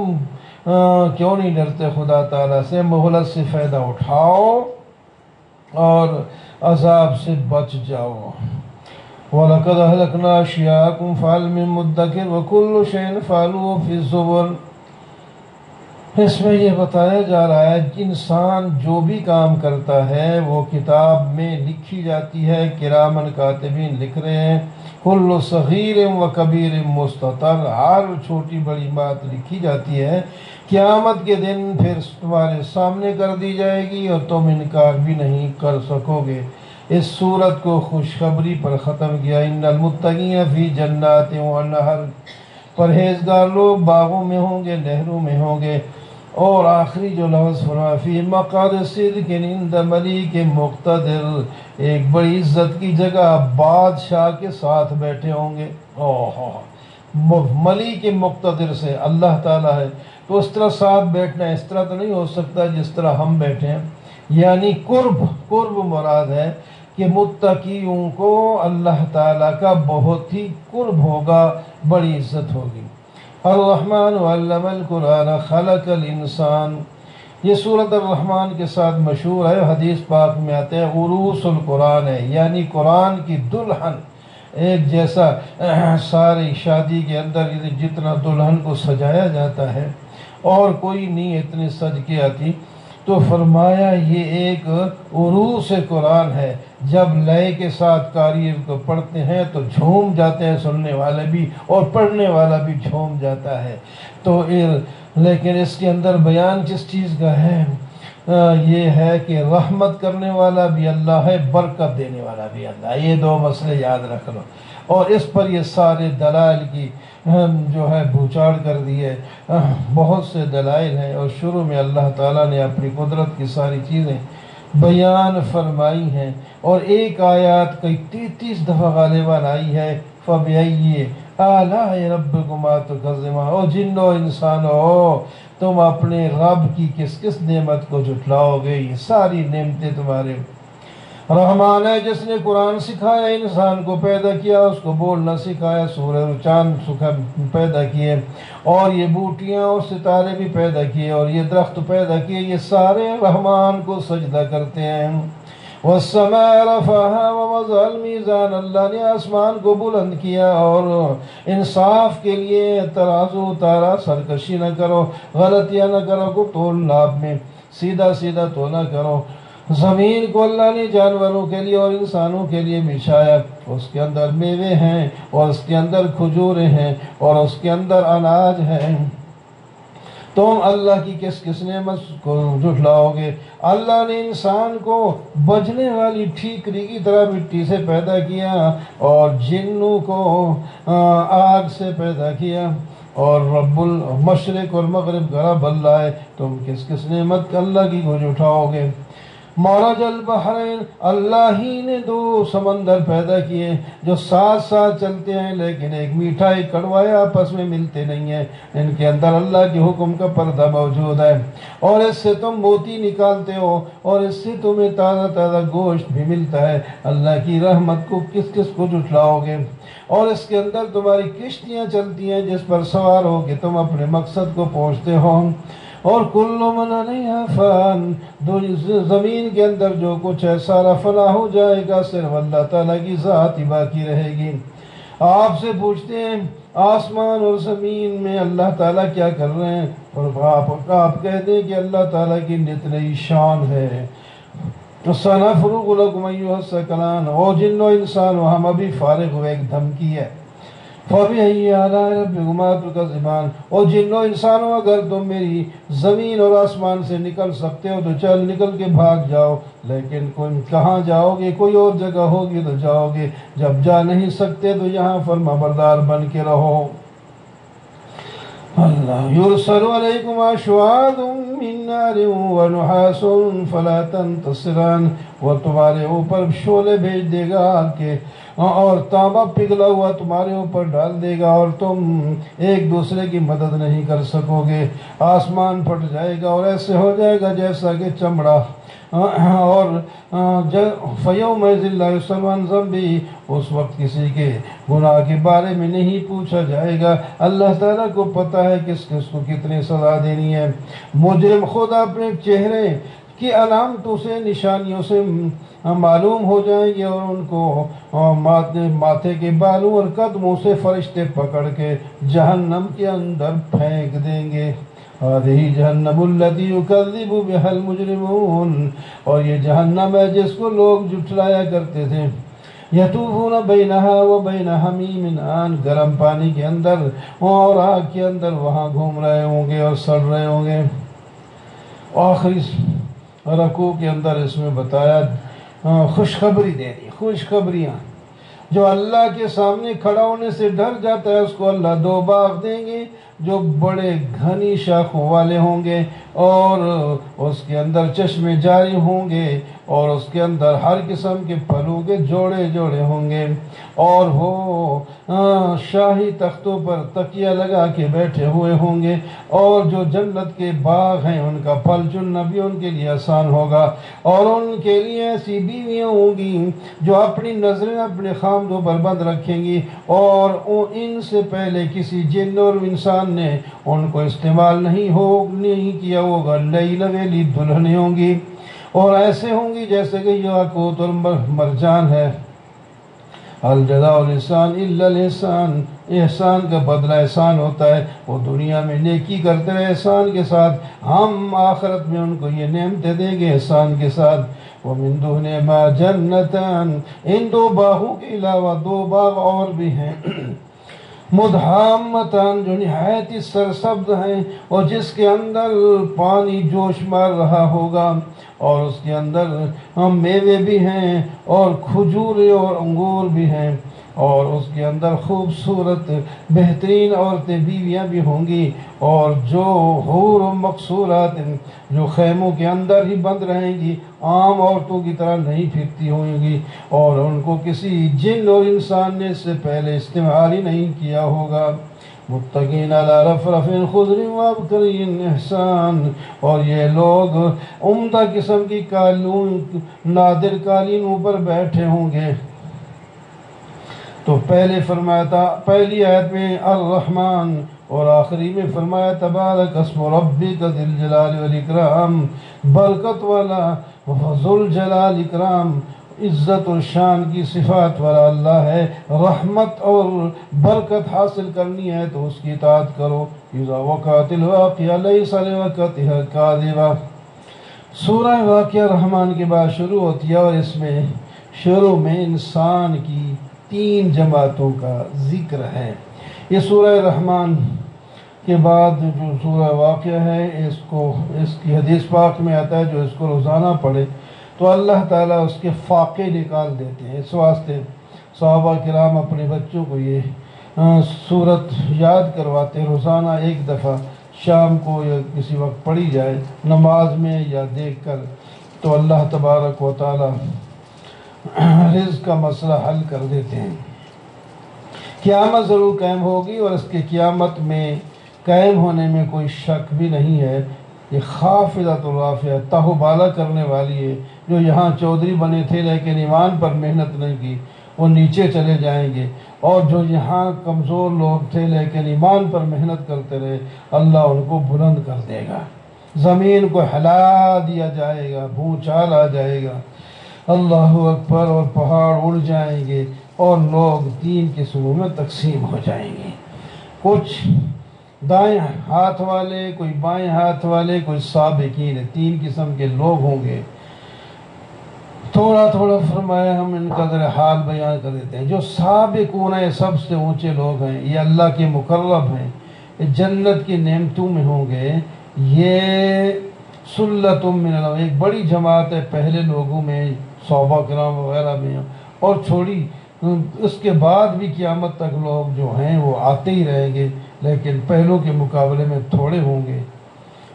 Speaker 1: کیوں نہیں ڈرتے خدا تعالیٰ سے؟ مہلت سے فائدہ اٹھاؤ اور عذاب سے بچ جاؤ۔ وَلَقَدْ أَهْلَكْنَا أَشْيَاءَكُمْ فَهَلْ مِن مُدَّكِرٍ وَكُلُّ شَيْءٍ فَعَلُوهُ فِي الزُّبُرِ۔ اس میں یہ بتایا جا رہا ہے کہ انسان جو بھی کام کرتا ہے وہ کتاب میں لکھی جاتی ہے، کرامن کاتبین لکھ رہے ہیں، کل صغیر و کبیر مستطر، ہر چھوٹی بڑی بات لکھی جاتی ہے، قیامت کے دن پھر تمہارے سامنے کر دی جائے گی اور تم انکار بھی نہیں کر سکو گے۔ اس صورت کو خوشخبری پر ختم کیا، ان المتقین فی جنات و نہر، پرہیزگار لوگ باغوں میں ہوں گے، نہروں میں ہوں گے۔ اور آخری جو لفظ فرمایا فی مقعد صدق عند ملیک مقتدر، ایک بڑی عزت کی جگہ بادشاہ کے ساتھ بیٹھے ہوں گے۔ ملیک مقتدر سے اللہ تعالیٰ ہے، تو اس طرح ساتھ بیٹھنا اس طرح تو نہیں ہو سکتا جس طرح ہم بیٹھے ہیں، یعنی قرب مراد ہے کہ متقیوں کو اللہ تعالیٰ کا بہت ہی قرب ہوگا، بڑی عزت ہوگی۔ الرحمن علم القرآن خلق الانسان، یہ سورۃ الرحمن کے ساتھ مشہور ہے، حدیث پاک میں آتے ہیں عروس القرآن ہے، یعنی قرآن کی دلہن، ایک جیسا ساری شادی کے اندر جتنا دلہن کو سجایا جاتا ہے اور کوئی نہیں اتنے سج کے آتی، تو فرمایا یہ ایک عروس قرآن ہے، جب لئے کے ساتھ قاری کو پڑھتے ہیں تو جھوم جاتے ہیں سننے والے بھی اور پڑھنے والا بھی جھوم جاتا ہے۔ تو لیکن اس کے اندر بیان کس چیز کا ہے؟ یہ ہے کہ رحمت کرنے والا بھی اللہ ہے، برکت دینے والا بھی اللہ ہے، یہ دو مسئلے یاد رکھ لو۔ اور اس پر یہ سارے دلائل کی جو ہے بھوچاڑ کر دی ہے، بہت سے دلائل ہیں، اور شروع میں اللہ تعالیٰ نے اپنی قدرت کی ساری چیزیں بیان فرمائی ہیں، اور ایک آیات کئی 33 دفعہ غالباً آئی ہے، فَبِأَيِّ آلَاءِ رَبِّكُمَا تُكَذِّبَانِ، او جنو انسانو تم اپنے رب کی کس کس نعمت کو جھٹلاؤ گے؟ یہ ساری نعمتیں تمہارے رحمان ہے جس نے قرآن سکھایا، انسان کو پیدا کیا، اس کو بولنا سکھایا، سورج اور چاند پیدا کیے، اور یہ بوٹیاں اور ستارے بھی پیدا کیے، اور یہ درخت پیدا کیے، یہ سارے رحمان کو سجدہ کرتے ہیں۔ وَالسَّمَاءَ رَفَعَهَا وَوَضَعَ الْمِيزَانَ، اللہ نے آسمان کو بلند کیا اور انصاف کے لیے ترازو اتارا، سرکشی نہ کرو، غلطیاں نہ کرو، کو تول ناپ میں سیدھا سیدھا تولا کرو۔ زمین کو اللہ نے جانوروں کے لیے اور انسانوں کے لیے بچھایا، اس کے اندر میوے ہیں اور اس کے اندر کھجوریں ہیں اور اس کے اندر اناج ہے، تم اللہ کی کس کس نعمت کو جھٹلاؤ گے؟ اللہ نے انسان کو بجنے والی ٹھیکری کی طرح مٹی سے پیدا کیا اور جنوں کو آگ سے پیدا کیا، اور رب المشرق اور مغرب کا رب اللہ ہے، تم کس کس نعمت اللہ کی کو جھٹاؤ گے؟ مرج البحرین، اللہ ہی نے دو سمندر پیدا کیے جو ساتھ ساتھ چلتے ہیں، لیکن ایک میٹھا ایک کڑوا ہے، آپس میں ملتے نہیں ہیں، ان کے اندر اللہ کے حکم کا پردہ موجود ہے، اور اس سے تم موتی نکالتے ہو اور اس سے تمہیں تازہ تازہ گوشت بھی ملتا ہے۔ اللہ کی رحمت کو کس کس کو جھٹلاؤ گے؟ اور اس کے اندر تمہاری کشتیاں چلتی ہیں جس پر سوار ہو کہ تم اپنے مقصد کو پہنچتے ہو، اور کل من علیہا فان، زمین کے اندر جو کچھ ہے سارا فنا ہو جائے گا، صرف اللہ تعالیٰ کی ذات ہی باقی رہے گی۔ آپ سے پوچھتے ہیں آسمان اور زمین میں اللہ تعالیٰ کیا کر رہے ہیں، اور آپ کہتے ہیں کہ اللہ تعالیٰ کی نت نئی شان ہے۔ سَنَفْرُغُ لَكُمْ أَيُّهَ الثَّقَلَانِ، او جنو انسان ہم ابھی فارغ ہوئے، ایک دھمکی ہے۔ فَبِأَيِّ آلَاءِ رَبِّكُمَا تُكَذِّبَانِ، اور جنو انسانوں اگر تم میری زمین اور آسمان سے نکل سکتے ہو تو چل نکل کے بھاگ جاؤ، لیکن کہاں جاؤ گے؟ کوئی اور جگہ ہوگی تو جاؤ گے، جب جا نہیں سکتے تو یہاں فرمانبردار بن کے رہو۔ اللہ یرسل علیکم شواظ من نار ونحاس فلا تنتصران، وہ تمہارے اوپر شعلے بھیج دے گا آگ کے، اور تانبا پگھلا ہوا تمہارے اوپر ڈال دے گا، اور تم ایک دوسرے کی مدد نہیں کر سکو گے، آسمان پھٹ جائے گا اور ایسے ہو جائے گا جیسا کہ چمڑا، اور فَيَوْمَئِذٍ لَا يُسْأَلُ عَنْ ذَنبِهِ، اس وقت کسی کے گناہ کے بارے میں نہیں پوچھا جائے گا۔ اللہ تعالیٰ کو پتہ ہے کس کس کو کتنی سزا دینی ہے۔ مجرم خود اپنے چہرے کی علامتوں سے، نشانیوں سے معلوم ہو جائیں گے، اور ان کو ماتھے کے بالوں اور قدموں سے فرشتے پکڑ کے جہنم کے اندر پھینک دیں گے۔ هذه جہنم التي يكذب بها المجرمون، اور یہ جہنم ہے جس کو لوگ جھٹلایا کرتے تھے۔ یطوفون بینہا و بین حمیم آن، گرم پانی کے اندر اور آگ کے اندر وہاں گھوم رہے ہوں گے اور سڑ رہے ہوں گے۔ آخری رکوع کے اندر اس میں بتایا خوشخبری دے دی، خوشخبریاں۔ جو اللہ کے سامنے کھڑا ہونے سے ڈر جاتا ہے اس کو اللہ دو باغ دیں گے جو بڑے گھنی شاخوں والے ہوں گے، اور اس کے اندر چشمے جاری ہوں گے، اور اس کے اندر ہر قسم کے پھلوں کے جوڑے جوڑے ہوں گے، اور وہ شاہی تختوں پر تکیہ لگا کے بیٹھے ہوئے ہوں گے، اور جو جنت کے باغ ہیں ان کا پھل چننا بھی ان کے لیے آسان ہوگا، اور ان کے لیے ایسی بیویاں ہوں گی جو اپنی نظریں اپنے خامدوں پر بند رکھیں گی، اور ان سے پہلے کسی جن اور انسان نے ان کو استعمال نہیں کیا ہوگا، نئی لویلی دلہنیں ہوں گی، اور ایسے ہوں گی جیسے کہ یاقوت اور مرجان ہے۔ الجزاء الاحسان الا الاحسان، احسان کا بدلہ احسان ہوتا ہے، وہ دنیا میں نیکی کرتے رہے احسان کے ساتھ، ہم آخرت میں ان کو یہ نعمتیں دیں گے احسان کے ساتھ۔ وَمِن دُونِهِمَا جَنَّتَانِ، ان دو باغوں کے علاوہ دو باغ اور بھی ہیں، مدہامتان، جو نہایت ہی سرسبز ہیں، اور جس کے اندر پانی جوش مار رہا ہوگا، اور اس کے اندر میوے بھی ہیں، اور کھجورے اور انگور بھی ہیں، اور اس کے اندر خوبصورت بہترین عورتیں بیویاں بھی ہوں گی، اور جو حور و مقصورات جو خیموں کے اندر ہی بند رہیں گی، عام عورتوں کی طرح نہیں پھرتی ہوں گی، اور ان کو کسی جن اور انسان نے اس سے پہلے استعمال ہی نہیں کیا ہوگا۔ متقین علی رفرف خضر وابقری احسان، اور یہ لوگ عمدہ قسم کی نادر قالینوں پر بیٹھے ہوں گے۔ تو پہلے فرمایا تھا پہلی آیت میں الرحمن، اور آخری میں فرمایا تبارک اسم ربک ذی الجلال والاکرام، برکت والا ذو الجلال اکرام، عزت و شان کی صفات والا اللہ ہے۔ رحمت اور برکت حاصل کرنی ہے تو اس کی اطاعت کرو۔ اذا وقعت الواقعہ لیس لوقعتها کاذبہ، سورہ واقعہ رحمان کے بعد شروع ہوتی ہے، اور اس میں شروع میں انسان کی 3 جماعتوں کا ذکر ہے۔ یہ سورہ رحمان کے بعد جو سورہ واقعہ ہے اس کی حدیث پاک میں آتا ہے جو اس کو روزانہ پڑھے تو اللہ تعالیٰ اس کے فاقے نکال دیتے ہیں۔ اس واسطے صحابہ کرام اپنے بچوں کو یہ سورت یاد کرواتے، روزانہ ایک دفعہ شام کو یا کسی وقت پڑھی جائے نماز میں یا دیکھ کر، تو اللہ تبارک و تعالیٰ رزق کا مسئلہ حل کر دیتے ہیں۔ قیامت ضرور قائم ہوگی، اور اس کے قیامت میں قائم ہونے میں کوئی شک بھی نہیں ہے۔ یہ خافضۃ الرافعہ، تہو بالا کرنے والی ہے۔ جو یہاں چودھری بنے تھے لیکن ایمان پر محنت نہیں کی وہ نیچے چلے جائیں گے، اور جو یہاں کمزور لوگ تھے لیکن ایمان پر محنت کرتے رہے اللہ ان کو بلند کر دے گا، زمین کو ہلا دیا جائے گا، بھوچال آ جائے گا، اللہ اکبر، اور پہاڑ اڑ جائیں گے، اور لوگ 3 قسموں میں تقسیم ہو جائیں گے، کچھ دائیں ہاتھ والے، کوئی بائیں ہاتھ والے، کوئی سابقین، 3 قسم کے لوگ ہوں گے۔ تھوڑا تھوڑا فرمایا ہم ان کا ذرا حال بیان کر دیتے ہیں۔ جو سابقون ہیں سب سے اونچے لوگ ہیں، یہ اللہ کے مقرب ہیں، یہ جنت کی نعمتوں میں ہوں گے۔ یہ سلۃ من الأولین، ایک بڑی جماعت ہے پہلے لوگوں میں، صحابہ کرام وغیرہ میں، اور چھوڑی اس کے بعد بھی قیامت تک لوگ جو ہیں وہ آتے ہی رہیں گے لیکن پہلوں کے مقابلے میں تھوڑے ہوں گے۔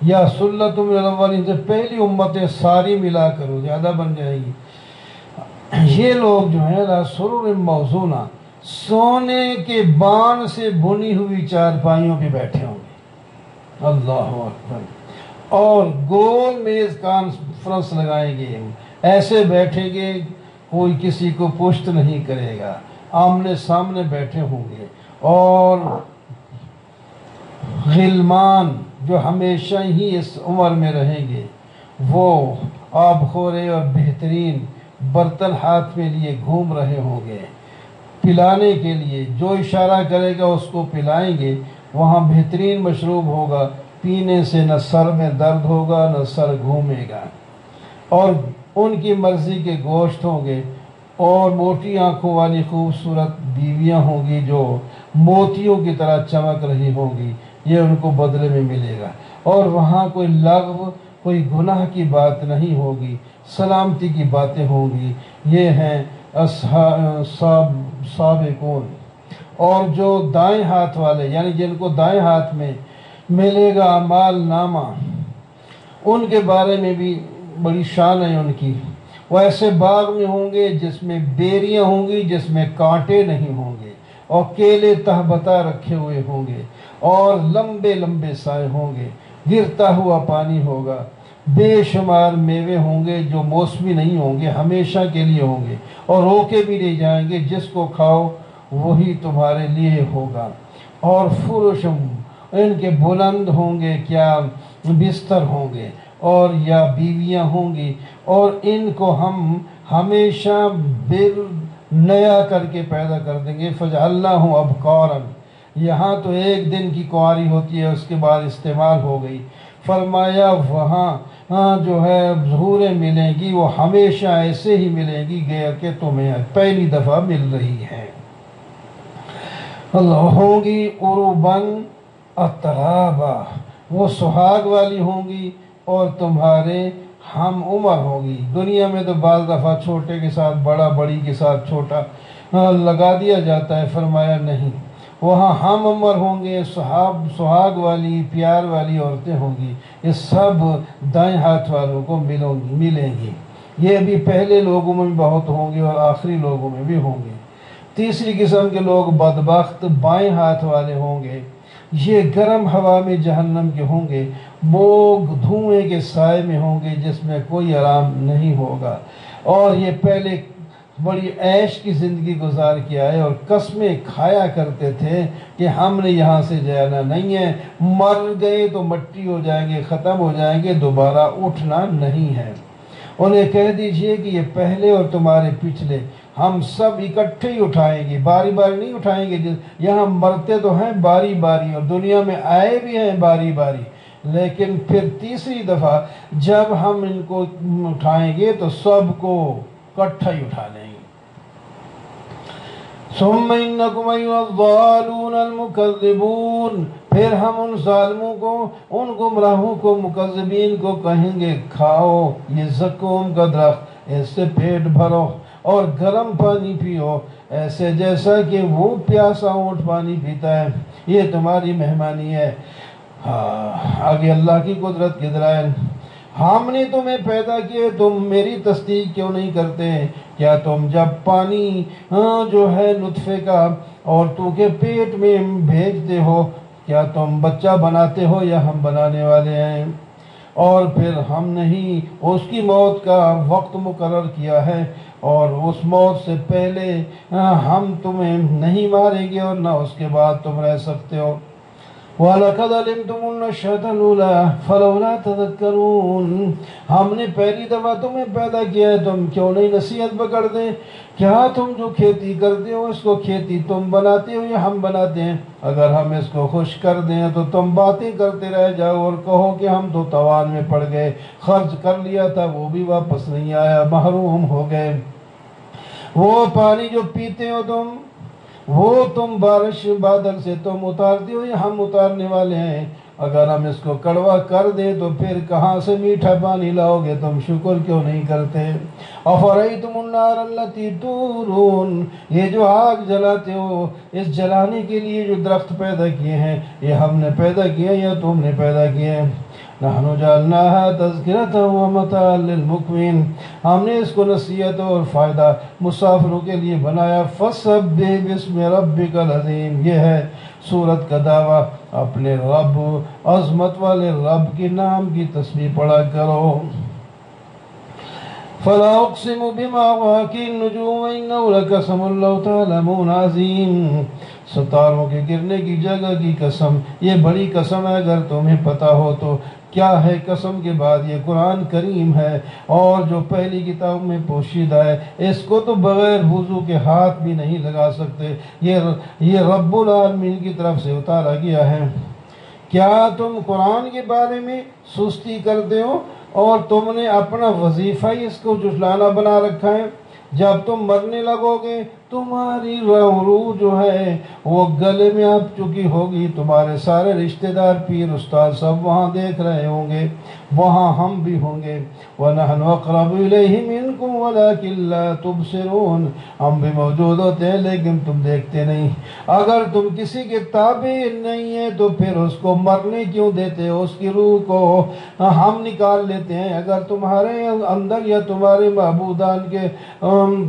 Speaker 1: یا سلۃ من الاولین، سے پہلی امتیں ساری ملا کرو زیادہ بن جائے گی، یہ لوگ جو ہیں لا سرور موضونہ، سونے کے بان سے بنی ہوئی چارپائیوں پہ بیٹھے ہوں گے، اللہ اکبر، اور گول میز کانفرنس لگائیں گے، ایسے بیٹھیں گے کوئی کسی کو پشت نہیں کرے گا، آمنے سامنے بیٹھے ہوں گے، اور غلمان جو ہمیشہ ہی اس عمر میں رہیں گے وہ آب خورے اور بہترین برتن ہاتھ میں لیے گھوم رہے ہوں گے پلانے کے لیے، جو اشارہ کرے گا اس کو پلائیں گے، وہاں بہترین مشروب ہوگا، پینے سے نہ سر میں درد ہوگا نہ سر گھومے گا، اور ان کی مرضی کے گوشت ہوں گے، اور موٹی آنکھوں والی خوبصورت بیویاں ہوں گی جو موتیوں کی طرح چمک رہی ہوں گی، یہ ان کو بدلے میں ملے گا، اور وہاں کوئی لغو کوئی گناہ کی بات نہیں ہوگی، سلامتی کی باتیں ہوں گی۔ یہ ہیں سابقون، اور جو دائیں ہاتھ والے یعنی جن کو دائیں ہاتھ میں ملے گا اعمال نامہ، ان کے بارے میں بھی بڑی شان ہے ان کی، وہ ایسے باغ میں ہوں گے جس میں بیریاں ہوں گی، جس میں کانٹے نہیں ہوں گے، اور کیلے تہبتا رکھے ہوئے ہوں گے، اور لمبے لمبے سائے ہوں گے، گرتا ہوا پانی ہوگا، بے شمار میوے ہوں گے جو موسمی نہیں ہوں گے، ہمیشہ کے لیے ہوں گے، اور روکے بھی نہیں جائیں گے، جس کو کھاؤ وہی تمہارے لیے ہوگا، اور فرشم ان کے بلند ہوں گے، کیا بستر ہوں گے، اور یا بیویاں ہوں گی، اور ان کو ہم ہمیشہ نیا کر کے پیدا کر دیں گے، فجعلناہم ابکارا، یہاں تو ایک دن کی کنواری ہوتی ہے اس کے بعد استعمال ہو گئی، فرمایا وہاں جو ہے ظہوریں ملیں گی وہ ہمیشہ ایسے ہی ملیں گی گیا کہ تمہیں پہلی دفعہ مل رہی ہے، اللہ ہوں گی عرباً اترابا، وہ سہاگ والی ہوں گی اور تمہارے ہم عمر ہوگی۔ دنیا میں تو بعض دفعہ چھوٹے کے ساتھ بڑا، بڑی کے ساتھ چھوٹا لگا دیا جاتا ہے، فرمایا نہیں، وہاں ہم عمر ہوں گے، سہاگ والی پیار والی عورتیں ہوں گی، یہ سب دائیں ہاتھ والوں کو ملیں گی۔ یہ بھی پہلے لوگوں میں بھی بہت ہوں گے اور آخری لوگوں میں بھی ہوں گے۔ تیسری قسم کے لوگ بدبخت بائیں ہاتھ والے ہوں گے، یہ گرم ہوا میں جہنم کے ہوں گے، موگ دھوئیں کے سائے میں ہوں گے جس میں کوئی آرام نہیں ہوگا، اور یہ پہلے بڑی عیش کی زندگی گزار کے آئے اور قسمیں کھایا کرتے تھے کہ ہم نے یہاں سے جانا نہیں ہے، مر گئے تو مٹی ہو جائیں گے، ختم ہو جائیں گے، دوبارہ اٹھنا نہیں ہے۔ انہیں کہہ دیجئے کہ یہ پہلے اور تمہارے پچھلے ہم سب اکٹھے ہی اٹھائیں گے، باری باری نہیں اٹھائیں گے، یہاں مرتے تو ہیں باری باری اور دنیا میں آئے بھی ہیں باری باری، لیکن پھر تیسری دفعہ جب ہم ان کو اٹھائیں گے تو سب کو اکٹھا ہی اٹھا لیں گے۔ ثم انکم ایھا الضالون المکذبون، پھر ہم ان ظالموں کو، ان گمراہوں کو، مکذبین کو کہیں گے کھاؤ یہ زقوم کا درخت، اس سے پیٹ بھرو اور گرم پانی پیو، ایسے جیسا کہ وہ پیاسا اونٹ پانی پیتا ہے، یہ تمہاری مہمانی ہے۔ آگے اللہ کی قدرت کے دلائل، ہم نے تمہیں پیدا کیے، تم میری تصدیق کیوں نہیں کرتے؟ کیا تم جب پانی جو ہے نطفے کا عورتوں کے پیٹ میں بھیجتے ہو، کیا تم بچہ بناتے ہو یا ہم بنانے والے ہیں؟ اور پھر ہم نے ہی اس کی موت کا وقت مقرر کیا ہے، اور اس موت سے پہلے ہم تمہیں نہیں ماریں گے اور نہ اس کے بعد تم رہ سکتے ہو۔ وَلَقَدْ عَلِمْتُمُ النَّشْأَةَ الْأُولَىٰ فَلَوْلَا تَذَكَّرُونَ، ہم نے پہلی دفعہ تمہیں پیدا کیا ہے، تم کیوں نہیں نصیحت پکڑ دیں؟ کیا تم جو کھیتی کرتے ہو اس کو کھیتی تم بناتے ہو یا ہم بناتے ہیں؟ اگر ہم اس کو خوش کر دیں تو تم باتیں کرتے رہ جاؤ اور کہو کہ ہم تو توان میں پڑ گئے، خرچ کر لیا تھا وہ بھی واپس نہیں آیا، محروم ہو گئے۔ وہ پانی جو پیتے ہو تم، وہ تم بارش بادل سے تم اتارتے ہو یا ہم اتارنے والے ہیں؟ اگر ہم اس کو کڑوا کر دیں تو پھر کہاں سے میٹھا پانی لاؤ گے؟ تم شکر کیوں نہیں کرتے؟ افرأیتم النار التی تورون، یہ جو آگ جلاتے ہو، اس جلانے کے لیے جو درخت پیدا کیے ہیں، یہ ہم نے پیدا کیے یا تم نے پیدا کیے ہیں؟ نحن جعلناها تذکرة ومتاعا للمقوین، ہم نے اس کو نصیحت اور فائدہ مسافروں کے لیے بنایا۔ فسبح باسم ربک العظیم، یہ ہے سورت کا دعویٰ، اپنے رب عظمت والے رب کے نام کی تسبیح پڑھا کرو۔ فلا اقسم بمواقع النجوم وانه لقسم لو تعلمون عظیم، ستاروں کے گرنے کی جگہ کی قسم، یہ بڑی قسم ہے اگر تمہیں پتہ ہو تو۔ کیا ہے قسم کے بعد؟ یہ قرآن کریم ہے اور جو پہلی کتاب میں پوشیدہ ہے، اس کو تو بغیر وضو کے ہاتھ بھی نہیں لگا سکتے، یہ رب العالمین کی طرف سے اتارا گیا ہے۔ کیا تم قرآن کے بارے میں سستی کرتے ہو اور تم نے اپنا وظیفہ ہی اس کو جھٹلانا بنا رکھا ہے؟ جب تم مرنے لگو گے تمہاری روح جو ہے وہ گلے میں آ چکی ہوگی، تمہارے سارے رشتہ دار پیر استاد سب وہاں دیکھ رہے ہوں گے، وہاں ہم بھی ہوں گے۔ وَنَحْنُ أَقْرَبُ إِلَيْهِ مِنْكُمْ وَلَكِنْ لَا تُبْصِرُونَ، ہم بھی موجود ہوتے ہیں لیکن تم دیکھتے نہیں۔ اگر تم کسی کے تابع نہیں ہیں تو پھر اس کو مرنے کیوں دیتے ہو؟ اس کی روح کو ہم نکال لیتے ہیں۔ اگر تمہارے اندر یا تمہارے معبودان کے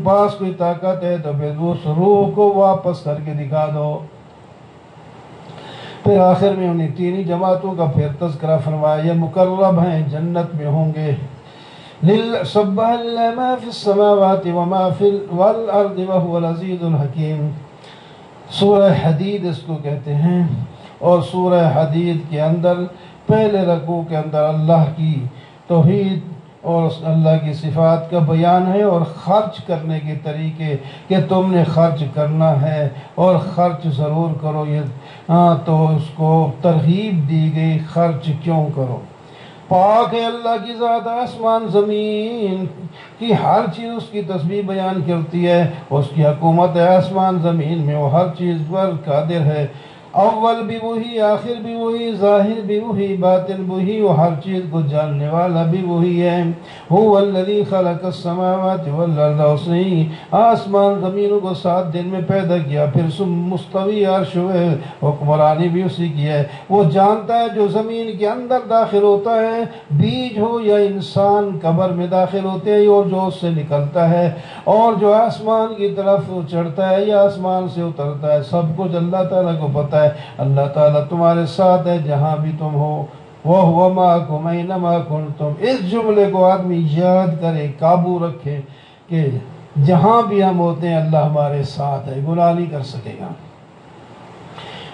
Speaker 1: پاس کوئی طاقت ہے تو پھر اس روح کو واپس کر کے دکھا دو۔ پھر آخر میں انہیں تینی جماعتوں کا پھر تذکرہ فرمایا، یہ مقرب ہیں، جنت میں ہوں گے۔ سبح للہ ما فی السماوات وما فی الارض وهو العزیز الحکیم، سورہ حدید اس کو کہتے ہیں، اور سورہ حدید کے اندر پہلے رکوع کے اندر اللہ کی توحید اور اللہ کی صفات کا بیان ہے اور خرچ کرنے کے طریقے کہ تم نے خرچ کرنا ہے اور خرچ ضرور کرو، تو اس کو ترغیب دی گئی خرچ کیوں کرو۔ پاک ہے اللہ کی ذات، آسمان زمین کی ہر چیز اس کی تسبیح بیان کرتی ہے، اس کی حکومت ہے آسمان زمین میں، وہ ہر چیز پر قادر ہے۔ اول بھی وہی، آخر بھی وہی، ظاہر بھی وہی، باطن وہی، وہ ہر چیز کو جاننے والا بھی وہی ہے۔ هو الذی خلق السماوات والارض، اس نے آسمان زمینوں کو 7 دن میں پیدا کیا، پھر مستوی عرش ہوئے، حکمرانی بھی اسی کی ہے۔ وہ جانتا ہے جو زمین کے اندر داخل ہوتا ہے، بیج ہو یا انسان قبر میں داخل ہوتے ہیں، اور جو اس سے نکلتا ہے، اور جو آسمان کی طرف چڑھتا ہے یا آسمان سے اترتا ہے، سب کچھ اللہ تعالیٰ کو پتہ ہے۔ اللہ تعالیٰ تمہارے ساتھ ہے جہاں بھی تم ہو، وَهُوَ مَعَكُمْ أَيْنَمَا كُنْتُمْ، اس جملے کو آدمی یاد کرے، قابو رکھے کہ جہاں بھی ہم ہوتے ہیں اللہ ہمارے ساتھ ہے، گناہ نہیں کر سکے گا۔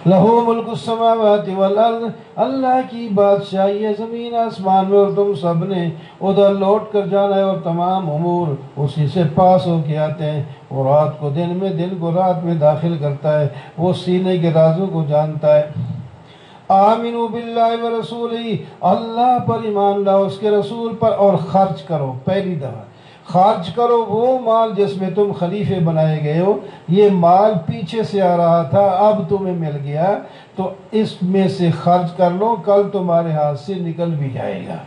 Speaker 1: لَهُ مُلْكُ السَّمَاوَاتِ وَالْأَرْضِ، اللہ کی بادشاہی ہے زمین آسمان میں، اور تم سب نے ادھر لوٹ کر جانا ہے، اور تمام امور اسی سے پاس ہو کے آتے ہیں۔ وہ رات کو دن میں، دن کو رات میں داخل کرتا ہے، وہ سینے کے رازوں کو جانتا ہے۔ آمنوا باللہ ورسولہ، اللہ پر ایمان لاؤ، اس کے رسول پر، اور خرچ کرو۔ پہلی دفعہ خرچ کرو وہ مال جس میں تم خلیفے بنائے گئے ہو، یہ مال پیچھے سے آ رہا تھا، اب تمہیں مل گیا تو اس میں سے خرچ کر لو، کل تمہارے ہاتھ سے نکل بھی جائے گا۔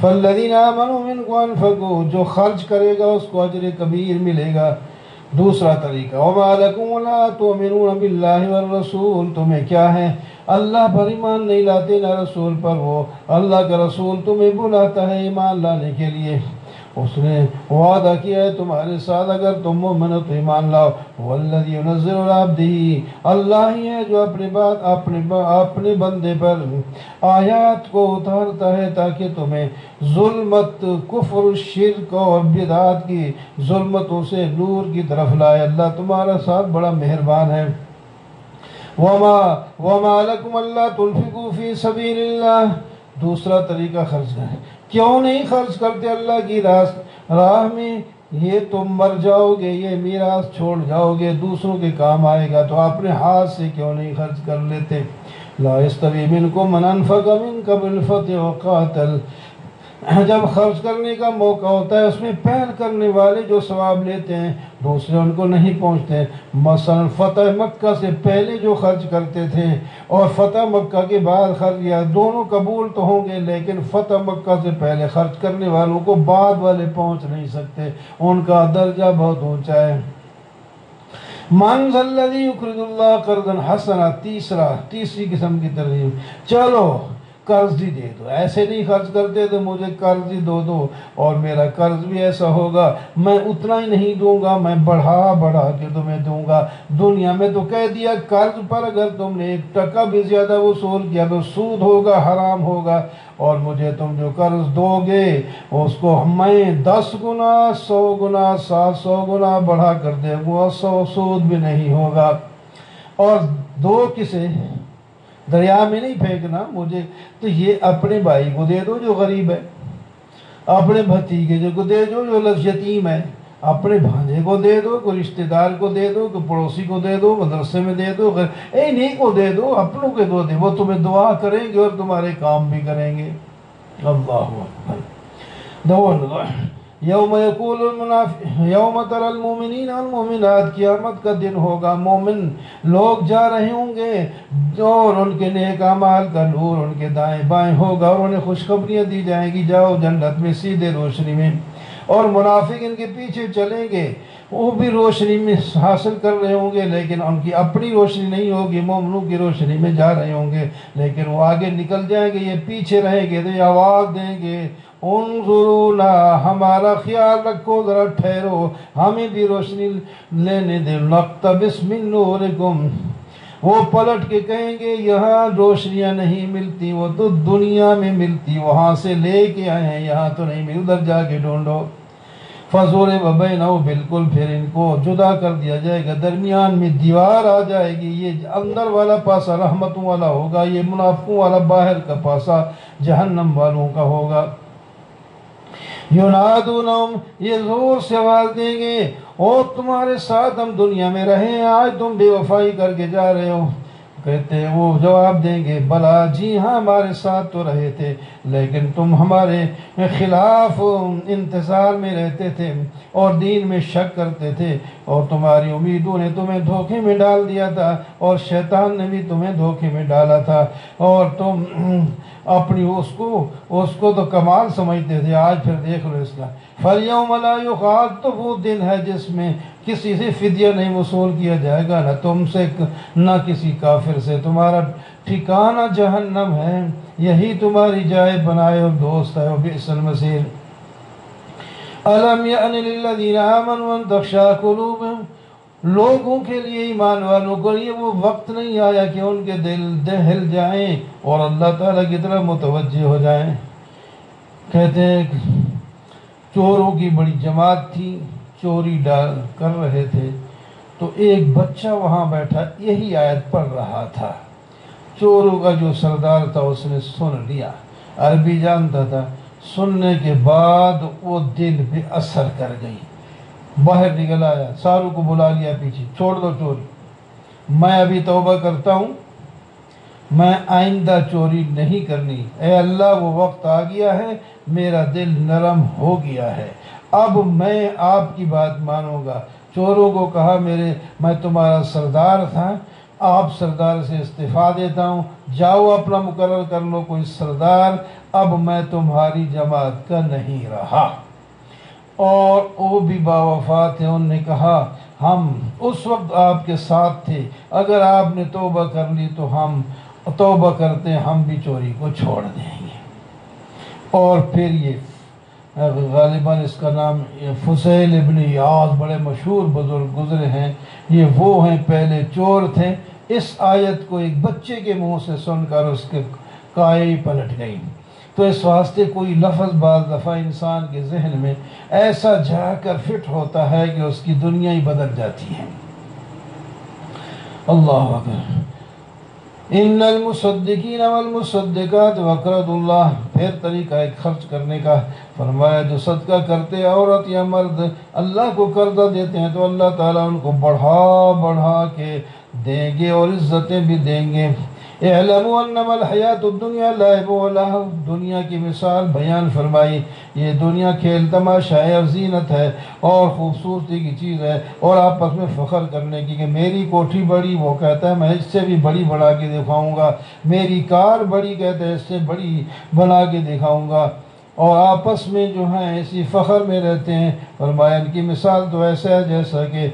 Speaker 1: فالذین آمنوا منکم انفقوا، جو خرچ کرے گا اس کو اجر کبیر ملے گا۔ دوسرا طریقہ، وما لکم لا تؤمنون باللہ والرسول، تمہیں کیا ہے اللہ پر ایمان نہیں لاتے نہ رسول پر، وہ اللہ کا رسول تمہیں بلاتا ہے ایمان لانے کے لیے، اس نے وعدہ کیا ہے تمہارے ساتھ اگر تم مومن ہو تو ایمان لاؤ۔ والذی ينزل العبدہ، اللہ ہی ہے جو اپنے بندے پر آیات کو اتارتا ہے تاکہ تمہیں ظلمت کفر شرک اور بدعات کی ظلمتوں سے نور کی طرف لائے۔ اللہ تمہارا ساتھ بڑا مہربان ہے۔ وما لکم اللہ تنفقوا فی سبیل اللہ، دوسرا طریقہ خرچ کریں، کیوں نہیں خرچ کرتے اللہ کی راہ میں؟ یہ تم مر جاؤ گے، یہ میراث چھوڑ جاؤ گے، دوسروں کے کام آئے گا، تو اپنے ہاتھ سے کیوں نہیں خرچ کر لیتے؟ لا یستوی منکم من انفق من قبل الفتح وقاتل، جب خرچ کرنے کا موقع ہوتا ہے اس میں پہل کرنے والے جو ثواب لیتے ہیں دوسرے ان کو نہیں پہنچتے۔ مثلا فتح مکہ سے پہلے جو خرچ کرتے تھے اور فتح مکہ کے بعد خرچ کیا، دونوں قبول تو ہوں گے، لیکن فتح مکہ سے پہلے خرچ کرنے والوں کو بعد والے پہنچ نہیں سکتے، ان کا درجہ بہت اونچا ہے۔ من ذا الذی یقرض اللہ قرضا حسنا، تیسری قسم کی ترغیب، چلو قرض ہی دے دو، ایسے نہیں خرچ کرتے تو مجھے قرض ہی دو اور میرا قرض بھی ایسا ہوگا، میں اتنا ہی نہیں دوں گا، میں بڑھا کے تمہیں دوں گا۔ دنیا میں تو کہہ دیا قرض پر اگر تم نے 1 بھی زیادہ وصول کیا تو سود ہوگا، حرام ہوگا، اور مجھے تم جو قرض دو گے اس کو میں 10 گنا 100 گنا 700 گنا بڑھا کر دے گا، 100 سود بھی نہیں ہوگا۔ اور دو کسے دریا میں نہیں پھینکنا مجھے، تو یہ اپنے بھائی کو دے دو جو غریب ہے، اپنے بھتیجے کو دے دو جو یتیم ہے، اپنے بھانجے کو دے دو، کوئی رشتہ دار کو دے دو، کوئی پڑوسی کو دے دو، مدرسے میں دے دو، انہیں کو دے دو، اپنوں کے کو دے، وہ تمہیں دعا کریں گے اور تمہارے کام بھی کریں گے۔ اللہ اکبر۔ یوم یقول یوم تر المؤمنین والمؤمنات، قیامت کا دن ہوگا، مومن لوگ جا رہے ہوں گے اور ان کے نیک اعمال کا نور ان کے دائیں بائیں ہوگا اور انہیں خوشخبریاں دی جائیں گی، جاؤ جنت میں سیدھے روشنی میں۔ اور منافق ان کے پیچھے چلیں گے، وہ بھی روشنی میں حاصل کر رہے ہوں گے لیکن ان کی اپنی روشنی نہیں ہوگی، مومنوں کی روشنی میں جا رہے ہوں گے، لیکن وہ آگے نکل جائیں گے، یہ پیچھے رہیں گے تو یہ آواز دیں گے انظرونا، ہمارا خیال رکھو، ذرا ٹھہرو، ہمیں بھی روشنی لینے دے، نقتبس من نورکم۔ وہ پلٹ کے کہیں گے یہاں روشنیاں نہیں ملتی، وہ تو دنیا میں ملتی، وہاں سے لے کے آئے ہیں، یہاں تو نہیں مل، ادھر جا کے ڈھونڈو۔ فَضُرِبَ بَيْنَهُمْ، بالکل پھر ان کو جدا کر دیا جائے گا، درمیان میں دیوار آ جائے گی، یہ اندر والا پاسا رحمتوں والا ہوگا، یہ منافقوں والا باہر کا پاسا جہنم والوں کا ہوگا۔ ینادونہم، یہ زور سے آواز دیں گے اور تمہارے ساتھ ہم دنیا میں رہے ہیں، آج تم بے وفائی کر کے جا رہے ہو۔ کہتے ہیں وہ جواب دیں گے بلا، جی ہاں ہمارے ساتھ تو رہے تھے لیکن تم ہمارے خلاف انتظار میں رہتے تھے اور دین میں شک کرتے تھے اور تمہاری امیدوں نے تمہیں دھوکے میں ڈال دیا تھا اور شیطان نے بھی تمہیں دھوکے میں ڈالا تھا اور تم اپنی اس کو تو کمال سمجھتے تھے، آج پھر دیکھ لو اس کا۔ فَالْيَوْمَ لَا يُخَاطَبُ، تو وہ دن ہے جس میں کسی سے فدیہ نہیں وصول کیا جائے گا، نہ تم سے نہ کسی کافر سے، تمہارا ٹھکانہ جہنم ہے، یہی تمہاری جائے بنائے اور دوست ہے، وبئس المصیر۔ أَلَمْ يَأْنِ لِلَّذِينَ آمَنُوا أَن تَخْشَعَ قُلُوبُهُمْ، لوگوں کے لیے، ایمان والوں کو یہ وہ وقت نہیں آیا کہ ان کے دل دہل جائیں اور اللہ تعالیٰ کی طرف متوجہ ہو جائیں۔ کہتے ہیں چوروں کی بڑی جماعت تھی، چوری ڈال کر رہے تھے، تو ایک بچہ وہاں بیٹھا یہی آیت پڑھ رہا تھا، چوروں کا جو سردار تھا اس نے سن لیا، عربی جانتا تھا، سننے کے بعد وہ دل پہ اثر کر گئی، باہر نکل آیا، ساروں کو بلا لیا پیچھے، چھوڑ دو چوری، میں ابھی توبہ کرتا ہوں، میں آئندہ چوری نہیں کرنی، اے اللہ وہ وقت آ گیا ہے، میرا دل نرم ہو گیا ہے، اب میں آپ کی بات مانوں گا۔ چوروں کو کہا میں تمہارا سردار تھا، آپ سردار سے استعفیٰ دیتا ہوں، جاؤ اپنا مقرر کر لو کوئی سردار، اب میں تمہاری جماعت کا نہیں رہا۔ اور وہ بھی باوفا تھے، انہوں نے کہا ہم اس وقت آپ کے ساتھ تھے، اگر آپ نے توبہ کر لی تو ہم توبہ کرتے ہیں، ہم بھی چوری کو چھوڑ دیں گے۔ اور پھر یہ غالباً اس کا نام فضیل ابن عیاض، بڑے مشہور بزرگ گزرے ہیں، یہ وہ ہیں پہلے چور تھے، اس آیت کو ایک بچے کے منہ سے سن کر اس کے کائے پلٹ گئی۔ تو اس واسطے کوئی لفظ بعض دفعہ انسان کے ذہن میں ایسا جا کر فٹ ہوتا ہے کہ اس کی دنیا ہی بدل جاتی ہے۔ اللہ اکبر۔ ان المصدقین والمصدقات وقرضوا اللہ، پھر طریقہ ایک خرچ کرنے کا فرمایا، جو صدقہ کرتے عورت یا مرد اللہ کو قرضہ دیتے ہیں تو اللہ تعالیٰ ان کو بڑھا بڑھا کے دیں گے اور عزتیں بھی دیں گے۔ اعلموا انما الحیات الدنیا لعب و لہو، دنیا کی مثال بیان فرمائی، یہ دنیا کھیل تماشا ہے اور زینت ہے اور خوبصورتی کی چیز ہے اور آپس میں فخر کرنے کی، کہ میری کوٹھی بڑی، وہ کہتا ہے میں اس سے بھی بڑی بنا کے دکھاؤں گا، میری کار بڑی، کہتا ہے اس سے بڑی بنا کے دکھاؤں گا، اور آپس میں جو ہیں اسی فخر میں رہتے ہیں۔ فرمایا ان کی مثال تو ایسا ہے جیسا کہ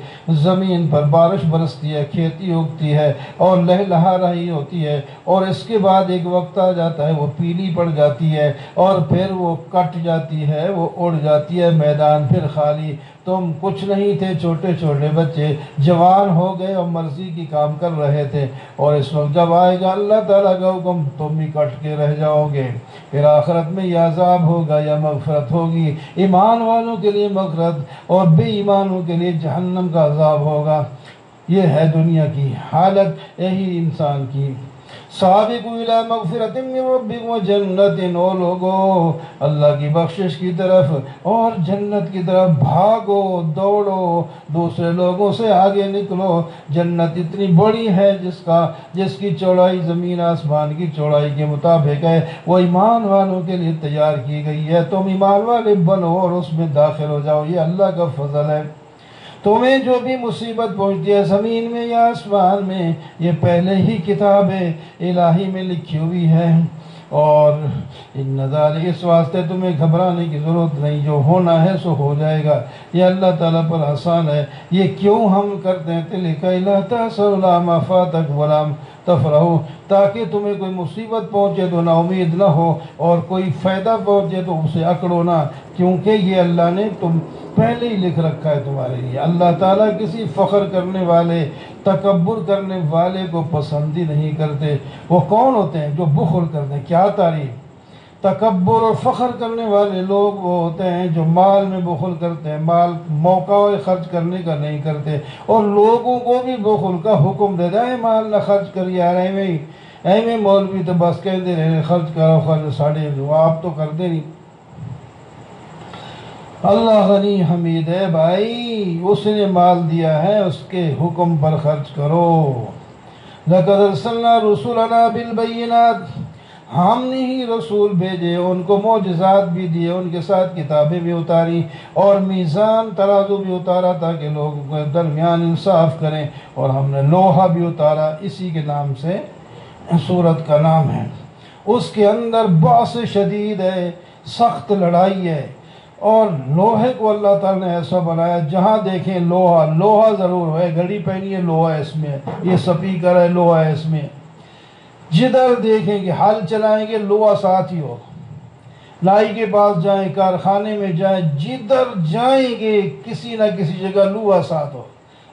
Speaker 1: زمین پر بارش برستی ہے، کھیتی اگتی ہے اور لہلہا رہی ہوتی ہے، اور اس کے بعد ایک وقت آ جاتا ہے وہ پیلی پڑ جاتی ہے اور پھر وہ کٹ جاتی ہے، وہ اڑ جاتی ہے، میدان پھر خالی۔ تم کچھ نہیں تھے، چھوٹے چھوٹے بچے جوان ہو گئے اور مرضی کی کام کر رہے تھے، اور اس وقت جب آئے گا اللہ تعالیٰ کا حکم تم بھی کٹ کے رہ جاؤ گے۔ پھر آخرت میں یا عذاب ہوگا یا مغفرت ہوگی، ایمان والوں کے لیے مغفرت اور بے ایمانوں کے لیے جہنم کا عذاب ہوگا۔ یہ ہے دنیا کی حالت، یہی انسان کی۔ سابقوا الی مغفرۃ من ربکم وجنۃ، او لوگو اللہ کی بخشش کی طرف اور جنت کی طرف بھاگو، دوڑو، دوسرے لوگوں سے آگے نکلو۔ جنت اتنی بڑی ہے جس کی چوڑائی زمین آسمان کی چوڑائی کے مطابق ہے، وہ ایمان والوں کے لیے تیار کی گئی ہے۔ تم ایمان والے بنو اور اس میں داخل ہو جاؤ، یہ اللہ کا فضل ہے۔ تمہیں جو بھی مصیبت پہنچتی ہے زمین میں یا آسمان میں، یہ پہلے ہی کتاب الہی میں لکھی ہوئی ہے، اور ان ذالک، اس واسطے تمہیں گھبرانے کی ضرورت نہیں، جو ہونا ہے سو ہو جائے گا، یہ اللہ تعالیٰ پر آسان ہے۔ یہ کیوں ہم کرتے ہیں؟ لِكَيْ لَا تَحْزَنُوا عَلَىٰ مَا فَاتَكُمْ وَلَا تَفْرَحُوا، تاکہ تمہیں کوئی مصیبت پہنچے تو نا امید نہ ہو، اور کوئی فائدہ پہنچے تو اسے اکڑو نہ، کیونکہ یہ اللہ نے تم پہلے ہی لکھ رکھا ہے تمہارے لیے۔ اللہ تعالیٰ کسی فخر کرنے والے، تکبر کرنے والے کو پسند ہی نہیں کرتے۔ وہ کون ہوتے ہیں؟ جو بخل کرتے ہیں۔ کیا تعریف! تکبر اور فخر کرنے والے لوگ وہ ہوتے ہیں جو مال میں بخل کرتے ہیں، مال موقع خرچ کرنے کا نہیں کرتے، اور لوگوں کو بھی بخل کا حکم دیتا ہے، مال نہ خرچ کر یار، ایویں مولوی تو بس کہتے رہے خرچ کرو، خرچ ساڑھے دو، آپ تو کرتے نہیں۔ اللہ غنی حمید ہے بھائی، اس نے مال دیا ہے، اس کے حکم پر خرچ کرو۔ لَقَدْ أَرْسَلْنَا رُسُلَنَا بِالْبَيِّنَاتِ، ہم نے ہی رسول بھیجے، ان کو معجزات بھی دیے، ان کے ساتھ کتابیں بھی اتاری، اور میزان ترازو بھی اتارا تاکہ لوگوں کے درمیان انصاف کریں، اور ہم نے لوہا بھی اتارا، اسی کے نام سے سورت کا نام ہے۔ اس کے اندر باعث شدید ہے، سخت لڑائی ہے، اور لوہے کو اللہ تعالیٰ نے ایسا بنایا جہاں دیکھیں لوہا ضرور ہے، گھڑی پہنی ہے لوہا اس میں، یہ سپیکر ہے لوہا اس میں، جدھر دیکھیں گے ہل چلائیں گے لوہا ساتھ ہی ہو، نائی کے پاس جائیں، کارخانے میں جائیں، جدھر جائیں گے کسی نہ کسی جگہ لوہا ساتھ ہو۔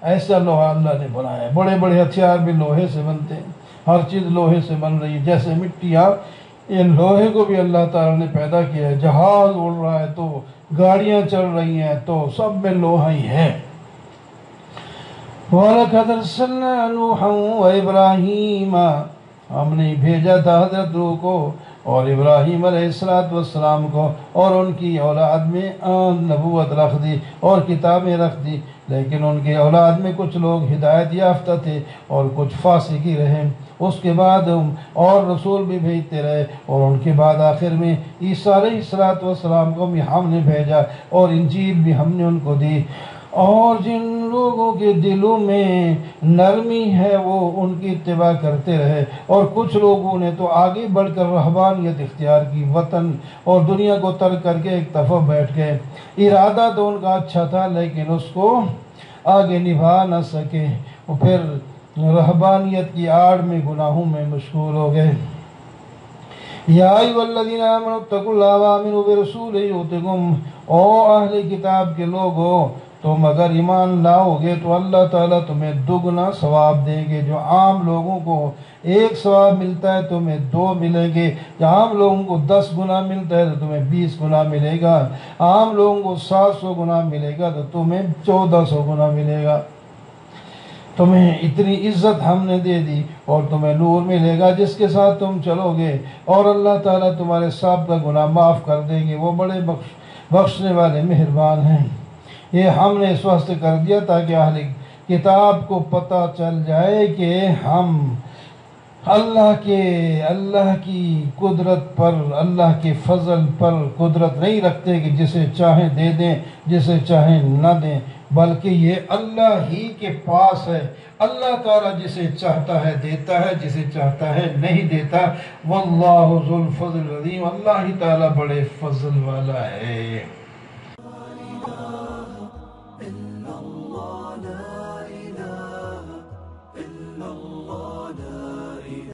Speaker 1: ایسا لوہا اللہ نے بنایا ہے۔ بڑے بڑے ہتھیار بھی لوہے سے بنتے ہیں، ہر چیز لوہے سے بن رہی ہے، جیسے مٹیاں، ان لوہے کو بھی اللہ تعالیٰ نے پیدا کیا ہے۔ جہاز اڑ رہا ہے تو گاڑیاں چل رہی ہیں تو سب میں لوہا ہی ہے۔ وَلَقَدْ أَرْسَلْنَا نُوحًا وَإِبْرَاهِيمَ، ہم نے بھیجا تھا حضرت نوح کو اور ابراہیم علیہ السلام کو، اور ان کی اولاد میں نبوت رکھ دی اور کتابیں رکھ دی، لیکن ان کی اولاد میں کچھ لوگ ہدایت یافتہ تھے اور کچھ فاسقی رہے۔ اس کے بعد اور رسول بھی بھیجتے رہے، اور ان کے بعد آخر میں عیسیٰ علیہ السلام کو بھی ہم نے بھیجا، اور انجیل بھی ہم نے ان کو دی۔ اور جن لوگوں کے دلوں میں نرمی ہے وہ ان کی اتباع کرتے رہے، اور کچھ لوگوں نے تو آگے بڑھ کر رہبانیت اختیار کی، وطن اور دنیا کو ترک کر کے ایک طرف بیٹھ گئے۔ ارادہ تو ان کا اچھا تھا لیکن اس کو آگے نبھا نہ سکے، وہ پھر رہبانیت کی آڑ میں گناہوں میں مشغول ہو گئے۔ یا ایھا الذین آمنوا اتقوا اللہ وآمنوا برسولہ یؤتکم، او اہل کتاب کے لوگو، تم اگر ایمان لاؤ گے تو اللہ تعالیٰ تمہیں دگنا ثواب دیں گے۔ جو عام لوگوں کو ایک ثواب ملتا ہے تمہیں 2 ملیں گے، جو عام لوگوں کو 10 گنا ملتا ہے تو تمہیں 20 گنا ملے گا، عام لوگوں کو 700 گنا ملے گا تو تمہیں 1400 گنا ملے گا۔ تمہیں اتنی عزت ہم نے دے دی، اور تمہیں نور ملے گا جس کے ساتھ تم چلو گے، اور اللہ تعالیٰ تمہارے سابقہ گناہ معاف کر دیں گے، وہ بڑے بخشنے والے مہربان ہیں۔ یہ ہم نے اس واسطے کر دیا تاکہ اہل کتاب کو پتہ چل جائے کہ ہم اللہ کی قدرت پر، اللہ کے فضل پر قدرت نہیں رکھتے کہ جسے چاہیں دے دیں جسے چاہیں نہ دیں، بلکہ یہ اللہ ہی کے پاس ہے۔ اللہ تعالیٰ جسے چاہتا ہے دیتا ہے، جسے چاہتا ہے نہیں دیتا۔ واللہ ذو الفضل العظیم، اللہ ہی تعالیٰ بڑے فضل والا ہے۔